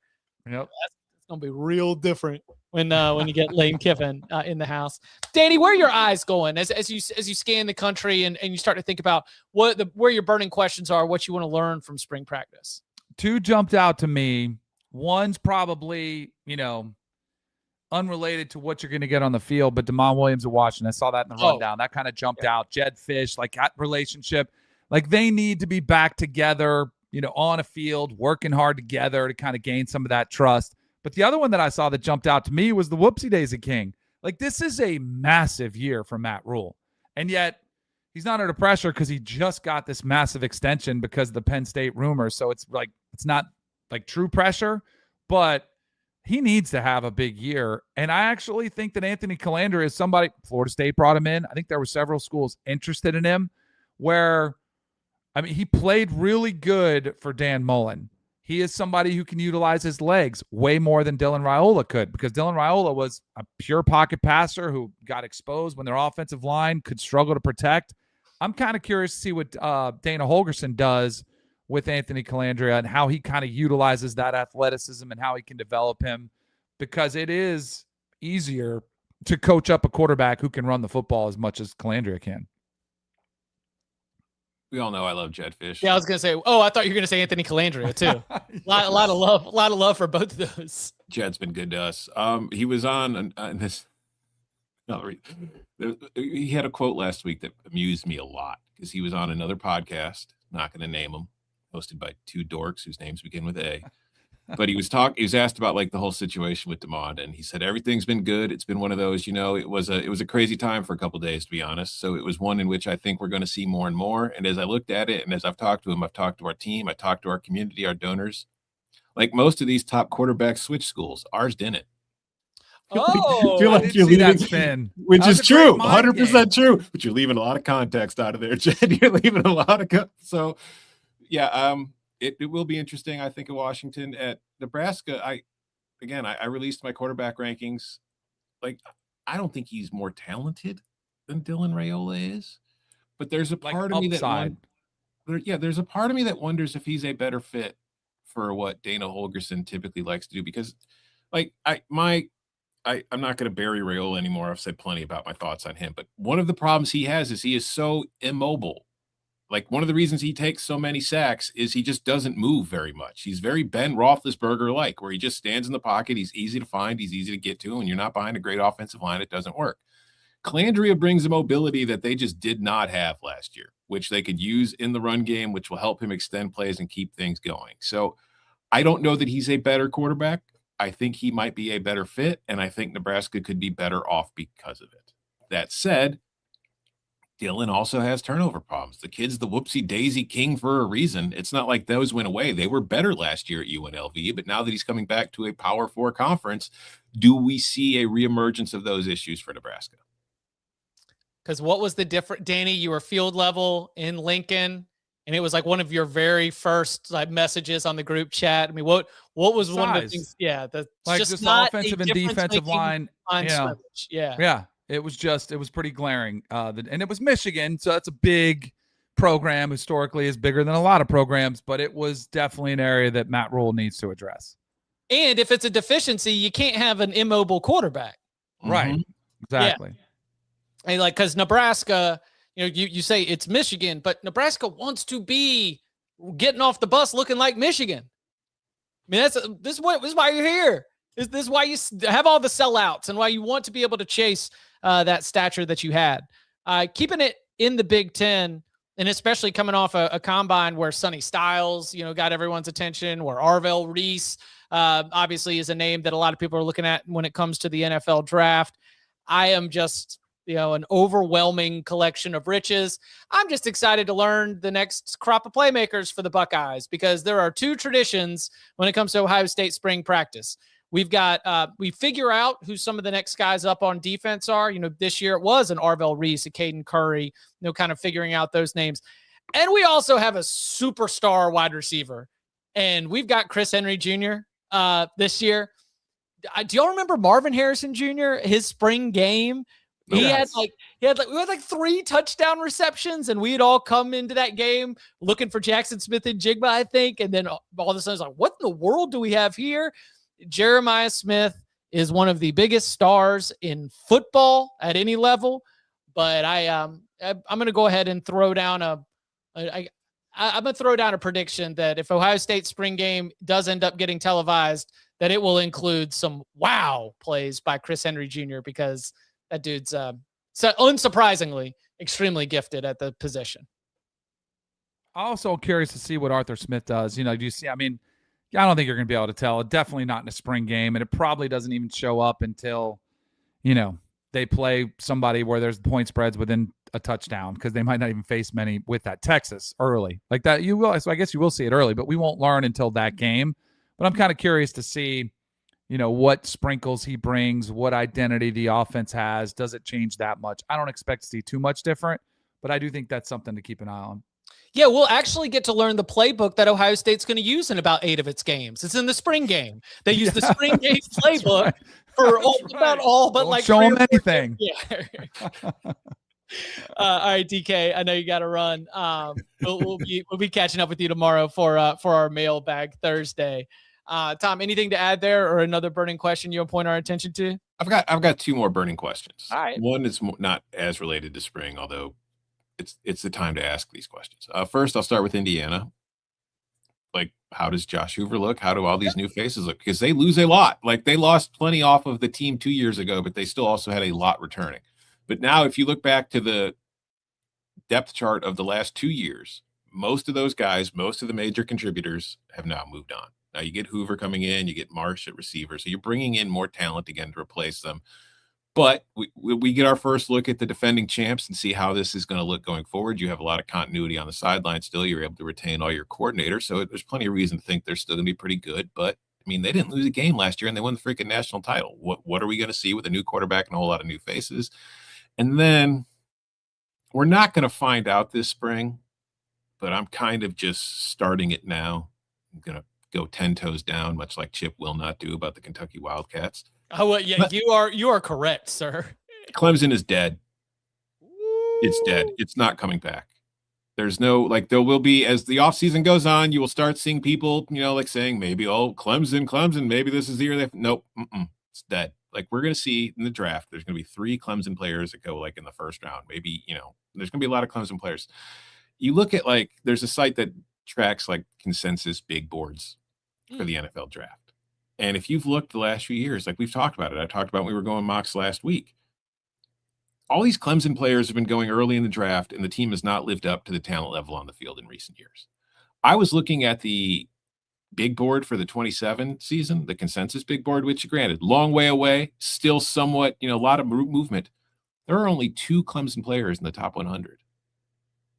Yep, it's gonna be real different when you get Lane Kiffin in the house. Danny, where are your eyes going as you scan the country and you start to think about where your burning questions are, what you want to learn from spring practice? Two jumped out to me. One's probably, unrelated to what you're going to get on the field, but Damon Williams of Washington. I saw that in the rundown. That kind of jumped out. Jed Fish, like that relationship. Like, they need to be back together, on a field, working hard together to kind of gain some of that trust. But the other one that I saw that jumped out to me was the whoopsie daisy king. Like, this is a massive year for Matt Rhule. And yet he's not under pressure because he just got this massive extension because of the Penn State rumors. So it's not like true pressure, but he needs to have a big year. And I actually think that Anthony Calandra is somebody. Florida State brought him in. I think there were several schools interested in him where, he played really good for Dan Mullen. He is somebody who can utilize his legs way more than Dylan Raiola could, because Dylan Raiola was a pure pocket passer who got exposed when their offensive line could struggle to protect. I'm kind of curious to see what Dana Holgorsen does with Anthony Calandra and how he kind of utilizes that athleticism and how he can develop him, because it is easier to coach up a quarterback who can run the football as much as Calandra can. We all know I love Jed Fish. Yeah, I was gonna say. Oh, I thought you were gonna say Anthony Calandra too. Yes. A lot of love for both of those. Jed's been good to us. He was on this. He had a quote last week that amused me a lot, because he was on another podcast. Not going to name him, hosted by two dorks whose names begin with A. But he was asked about like the whole situation with Damon, and he said everything's been good. It's been one of those, it was a crazy time for a couple of days, to be honest. So it was one in which I think we're going to see more and more. And as I looked at it, and as I've talked to him, I've talked to our team, I talked to our community, our donors. Like most of these top quarterbacks switch schools, ours didn't. Oh, feel I like did you're see that leaving, spin. which That was is a great true, mind 100% true. But you're leaving a lot of context out of there, Jed. You're leaving a lot of so. Yeah, it will be interesting. I think in Washington. At Nebraska, I released my quarterback rankings. Like, I don't think he's more talented than Dylan Raiola is, but there's a Like part of me that upside. there's a part of me that wonders if he's a better fit for what Dana Holgerson typically likes to do. Because, like, I'm not going to bury Raiola anymore. I've said plenty about my thoughts on him, but one of the problems he has is he is so immobile. Like, one of the reasons he takes so many sacks is he just doesn't move very much. He's very Ben Roethlisberger-like, where he just stands in the pocket. He's easy to find. He's easy to get to. And you're not behind a great offensive line. It doesn't work. Calandria brings a mobility that they just did not have last year, which they could use in the run game, which will help him extend plays and keep things going. So I don't know that he's a better quarterback. I think he might be a better fit, and I think Nebraska could be better off because of it. That said, Dylan also has turnover problems. The kid's the whoopsie daisy king for a reason. It's not like those went away. They were better last year at UNLV, but now that he's coming back to a Power 4 conference, do we see a reemergence of those issues for Nebraska? Because what was the different, Danny? You were field level in Lincoln, and it was like one of your very first like messages on the group chat. I mean, what was one of the things? Yeah, the Like just just not offensive a and defensive difference-making line. Yeah. scrimmage. Yeah. Yeah. It was pretty glaring. And it was Michigan, so that's a big program. Historically is bigger than a lot of programs, but it was definitely an area that Matt Rhule needs to address. And if it's a deficiency, you can't have an immobile quarterback. Right. Exactly. Yeah. And like, because Nebraska, you say it's Michigan, but Nebraska wants to be getting off the bus looking like Michigan. I mean, this is why you're here. This is why you have all the sellouts and why you want to be able to chase that stature that you had. Keeping it in the Big Ten, and especially coming off a combine where Sonny Styles, got everyone's attention, where Arvell Reese obviously is a name that a lot of people are looking at when it comes to the NFL draft. I am just, an overwhelming collection of riches. I'm just excited to learn the next crop of playmakers for the Buckeyes, because there are two traditions when it comes to Ohio State spring practice. We've got, we figure out who some of the next guys up on defense are. This year it was an Arvell Reese, a Caden Curry, kind of figuring out those names. And we also have a superstar wide receiver. And we've got Chris Henry Jr. This year. Do y'all remember Marvin Harrison Jr., his spring game? We had 3 touchdown receptions, and we had all come into that game looking for Jackson Smith and Jigba, I think. And then all of a sudden, it's like, what in the world do we have here? Jeremiah Smith is one of the biggest stars in football at any level, but I'm going to go ahead and throw down I'm going to throw down a prediction that if Ohio State spring game does end up getting televised, that it will include some wow plays by Chris Henry Jr., because that dude's so unsurprisingly extremely gifted at the position. Also curious to see what Arthur Smith does. Do you see? I mean, I don't think you're going to be able to tell. Definitely not in a spring game, and it probably doesn't even show up until, they play somebody where there's point spreads within a touchdown, because they might not even face many with that. Texas early like that. You will. So I guess you will see it early, but we won't learn until that game. But I'm kind of curious to see, what sprinkles he brings, what identity the offense has. Does it change that much? I don't expect to see too much different, but I do think that's something to keep an eye on. Yeah, we'll actually get to learn the playbook that Ohio State's going to use in about 8 of its games. It's in the spring game. They use the spring game playbook for all but don't like show them anything. Yeah. All right, DK. I know you got to run. We'll be catching up with you tomorrow for our mailbag Thursday. Tom, anything to add there, or another burning question you want to point our attention to? I've got 2 more burning questions. All right. One is not as related to spring, although it's the time to ask these questions. First, I'll start with Indiana. Like, how does Josh Hoover look? How do all these new faces look? Because they lose a lot. Like, they lost plenty off of the team 2 years ago, but they still also had a lot returning. But now, if you look back to the depth chart of the last 2 years, most of those guys, most of the major contributors have now moved on. Now you get Hoover coming in, you get Marsh at receiver. So you're bringing in more talent again to replace them. But we get our first look at the defending champs and see how this is going to look going forward. You have a lot of continuity on the sideline still. You're able to retain all your coordinators. So there's plenty of reason to think they're still going to be pretty good. But I mean, they didn't lose a game last year and they won the freaking national title. What are we going to see with a new quarterback and a whole lot of new faces? And then we're not going to find out this spring, but I'm kind of just starting it now. I'm going to go 10 toes down, much like Chip will not do about the Kentucky Wildcats. Oh, well, yeah, you are correct, sir. Clemson is dead. It's dead. It's not coming back. There's no, there will be, as the offseason goes on, you will start seeing people, saying maybe, oh, Clemson, maybe this is the year nope, it's dead. We're going to see in the draft, there's going to be 3 Clemson players that go in the first round. Maybe, there's going to be a lot of Clemson players. You look at there's a site that tracks consensus big boards for the NFL draft. And if you've looked the last few years, we've talked about it, I talked about when we were going mocks last week. All these Clemson players have been going early in the draft, and the team has not lived up to the talent level on the field in recent years. I was looking at the big board for the 27 season, the consensus big board, which granted, long way away, still somewhat, a lot of movement. There are only 2 Clemson players in the top 100.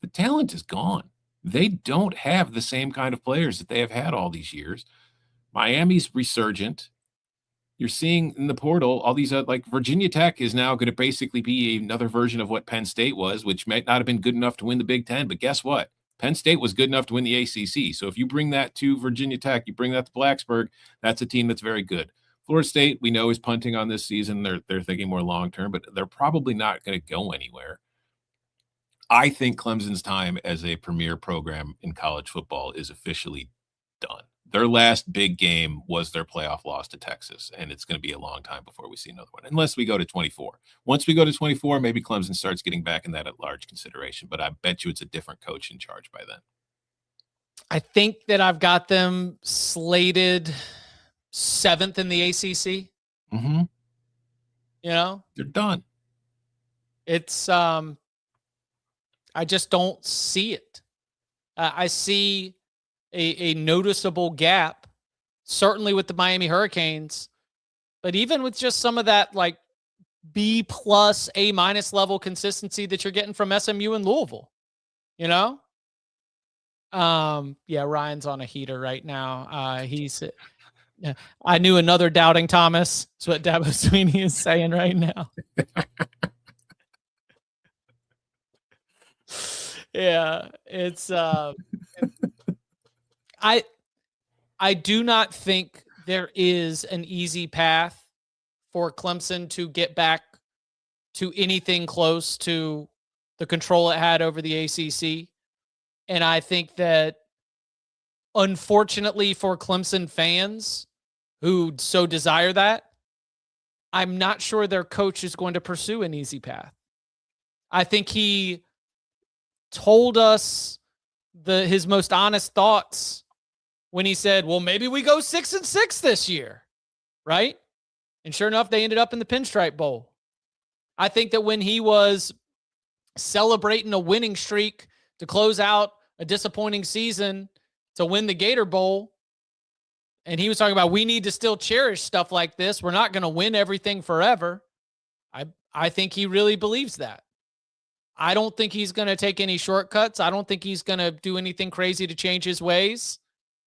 The talent is gone. They don't have the same kind of players that they have had all these years. Miami's resurgent. You're seeing in the portal all these Virginia Tech is now going to basically be another version of what Penn State was, which might not have been good enough to win the Big Ten. But guess what? Penn State was good enough to win the ACC. So if you bring that to Virginia Tech, you bring that to Blacksburg, that's a team that's very good. Florida State, we know, is punting on this season. They're thinking more long-term, but they're probably not going to go anywhere. I think Clemson's time as a premier program in college football is officially done. Their last big game was their playoff loss to Texas, and it's going to be a long time before we see another one, unless we go to 24. Once we go to 24, maybe Clemson starts getting back in that at large consideration, but I bet you it's a different coach in charge by then. I think that I've got them slated 7th in the ACC. Mm-hmm. They're done. It's, I just don't see it. I see a noticeable gap, certainly with the Miami Hurricanes, but even with just some of that B+, A- level consistency that you're getting from SMU and Louisville, Yeah, Ryan's on a heater right now. I knew another doubting Thomas. That's what Dabo Sweeney is saying right now. Yeah, it's I do not think there is an easy path for Clemson to get back to anything close to the control it had over the ACC. And I think that, unfortunately for Clemson fans who so desire that, I'm not sure their coach is going to pursue an easy path. I think he told us his most honest thoughts when he said, well, maybe we go 6-6 this year, right? And sure enough, they ended up in the Pinstripe Bowl. I think that when he was celebrating a winning streak to close out a disappointing season to win the Gator Bowl, and he was talking about we need to still cherish stuff like this. We're not going to win everything forever. I think he really believes that. I don't think he's going to take any shortcuts. I don't think he's going to do anything crazy to change his ways.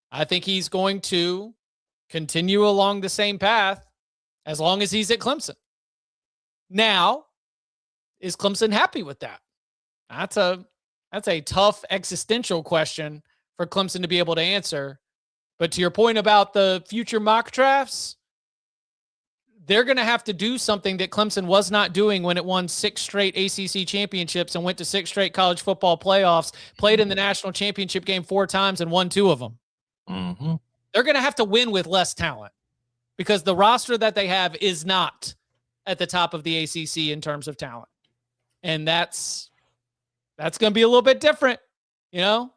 I think he's going to continue along the same path as long as he's at Clemson. Now, is Clemson happy with that? That's a tough existential question for Clemson to be able to answer. But to your point about the future mock drafts, they're going to have to do something that Clemson was not doing when it won 6 straight ACC championships and went to 6 straight college football playoffs, played in the national championship game 4 times and won 2 of them. Mm-hmm. They're going to have to win with less talent because the roster that they have is not at the top of the ACC in terms of talent. And that's going to be a little bit different. When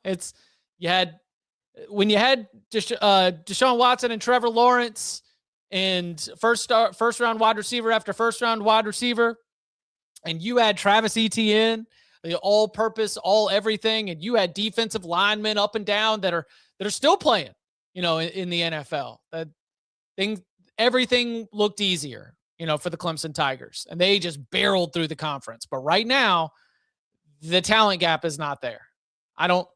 you had Deshaun Watson and Trevor Lawrence and first round wide receiver after first round wide receiver, and you had Travis Etienne, the all purpose, all everything, and you had defensive linemen up and down that are still playing, in the NFL. Everything looked easier, for the Clemson Tigers, and they just barreled through the conference. But right now, the talent gap is not there. I don't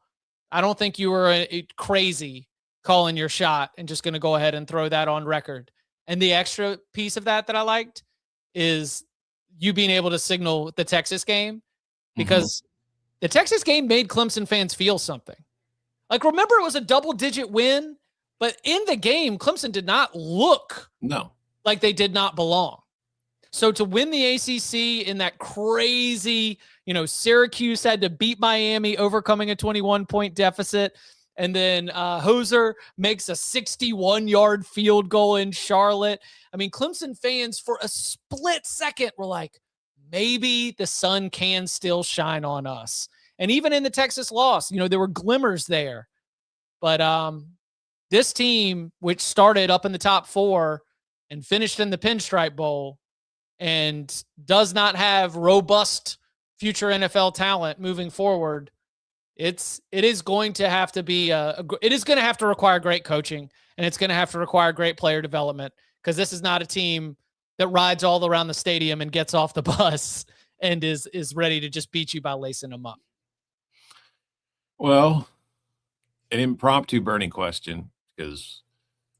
think you were crazy calling your shot and just going to go ahead and throw that on record. And the extra piece of that I liked is you being able to signal the Texas game, because the Texas game made Clemson fans feel something. Like, remember, it was a double-digit win, but in the game, Clemson did not look like they did not belong. So to win the ACC in that crazy, Syracuse had to beat Miami, overcoming a 21-point deficit. And then Hoser makes a 61-yard field goal in Charlotte. I mean, Clemson fans for a split second were like, maybe the sun can still shine on us. And even in the Texas loss, there were glimmers there. But this team, which started up in the top 4 and finished in the Pinstripe Bowl and does not have robust future NFL talent moving forward, it is going to have to be it is going to have to require great coaching, and it's going to have to require great player development, because this is not a team that rides all around the stadium and gets off the bus and is ready to just beat you by lacing them up. Well, an impromptu burning question, because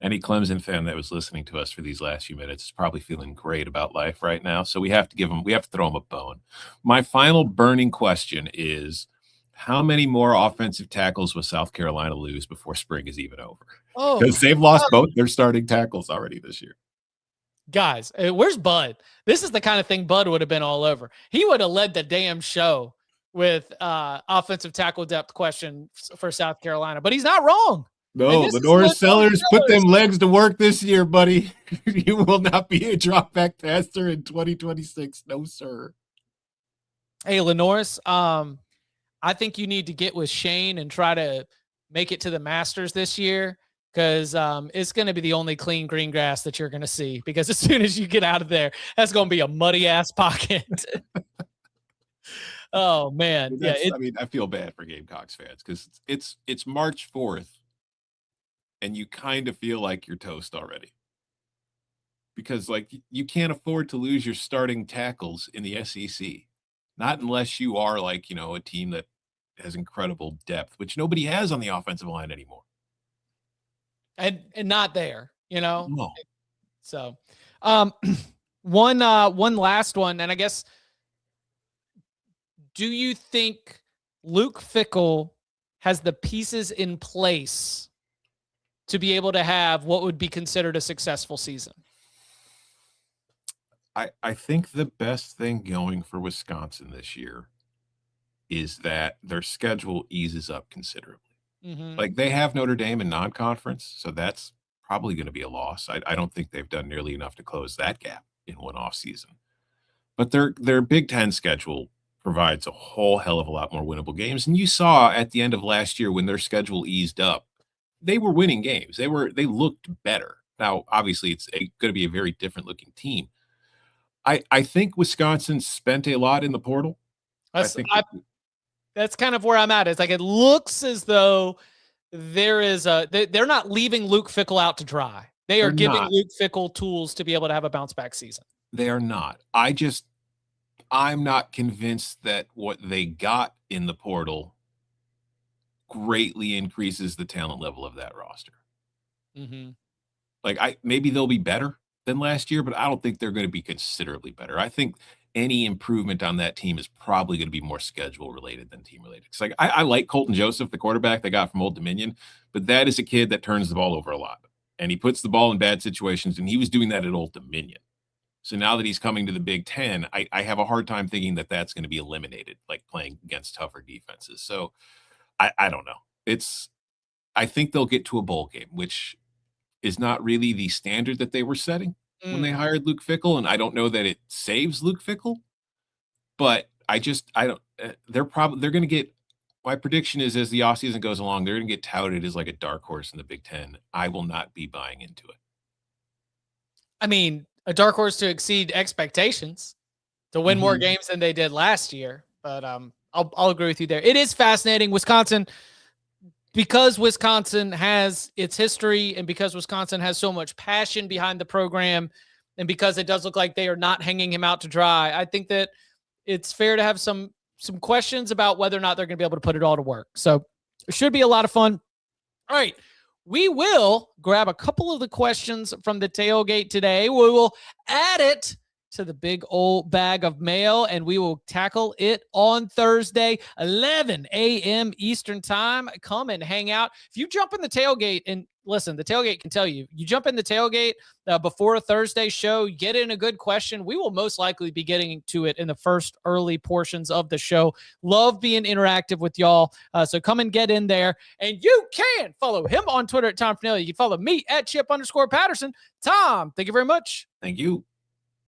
any Clemson fan that was listening to us for these last few minutes is probably feeling great about life right now. So we have to throw them a bone. My final burning question is, how many more offensive tackles will South Carolina lose before spring is even over? Because they've lost both their starting tackles already this year. Guys, where's Bud? This is the kind of thing Bud would have been all over. He would have led the damn show with offensive tackle depth question for South Carolina, but he's not wrong. No, Lenore Sellers put them legs to work this year, buddy. You will not be a drop back passer in 2026. No, sir. Hey, Lenoris, I think you need to get with Shane and try to make it to the Masters this year, because it's going to be the only clean green grass that you're going to see, because as soon as you get out of there, that's going to be a muddy-ass pocket. Oh, man. Yeah, I feel bad for Gamecocks fans, because it's March 4th, and you kind of feel like you're toast already. Because, you can't afford to lose your starting tackles in the SEC. Not unless you are, a team that has incredible depth, which nobody has on the offensive line anymore. And not there, No. So one last one. And I guess, do you think Luke Fickell has the pieces in place to be able to have what would be considered a successful season? I think the best thing going for Wisconsin this year is that their schedule eases up considerably. They have Notre Dame in non-conference, so that's probably going to be a loss. I don't think they've done nearly enough to close that gap in one off season. But their Big Ten schedule provides a whole hell of a lot more winnable games. And you saw at the end of last year, when their schedule eased up, they were winning games. They looked better. Now, obviously, it's going to be a very different looking team. I think Wisconsin spent a lot in the portal. That's kind of where I'm at. It's like, it looks as though they're not leaving Luke Fickell out to dry. They're giving Luke Fickell tools to be able to have a bounce back season. They are not. I'm not convinced that what they got in the portal greatly increases the talent level of that roster. Maybe they'll be better than last year, but I don't think they're going to be considerably better. I think any improvement on that team is probably going to be more schedule related than team related. It's I like Colton Joseph, the quarterback they got from Old Dominion, but that is a kid that turns the ball over a lot, and he puts the ball in bad situations, and he was doing that at Old Dominion. So now that he's coming to the Big Ten, I have a hard time thinking that that's going to be eliminated, playing against tougher defenses. So I don't know. I think they'll get to a bowl game, which is not really the standard that they were setting when they hired Luke Fickell. And I don't know that it saves Luke Fickell, but they're going to get, my prediction is, as the offseason goes along, they're going to get touted as a dark horse in the Big Ten. I will not be buying into it. I mean, a dark horse to exceed expectations, to win more games than they did last year. But I'll agree with you there. It is fascinating. Wisconsin, because Wisconsin has its history, and because Wisconsin has so much passion behind the program, and because it does look like they are not hanging him out to dry, I think that it's fair to have some questions about whether or not they're going to be able to put it all to work. So it should be a lot of fun. All right. we will grab a couple of the questions from the tailgate today. We will add it to the big old bag of mail, and we will tackle it on Thursday, 11 a.m. Eastern time. Come and hang out. If you jump in the tailgate, and listen, the tailgate can tell you, you jump in the tailgate before a Thursday show, get in a good question. We will most likely be getting to it in the first early portions of the show. Love being interactive with y'all. So come and get in there, and you can follow him on Twitter at Tom Fernelli. You can follow me at Chip_Patterson. Tom, thank you very much. Thank you.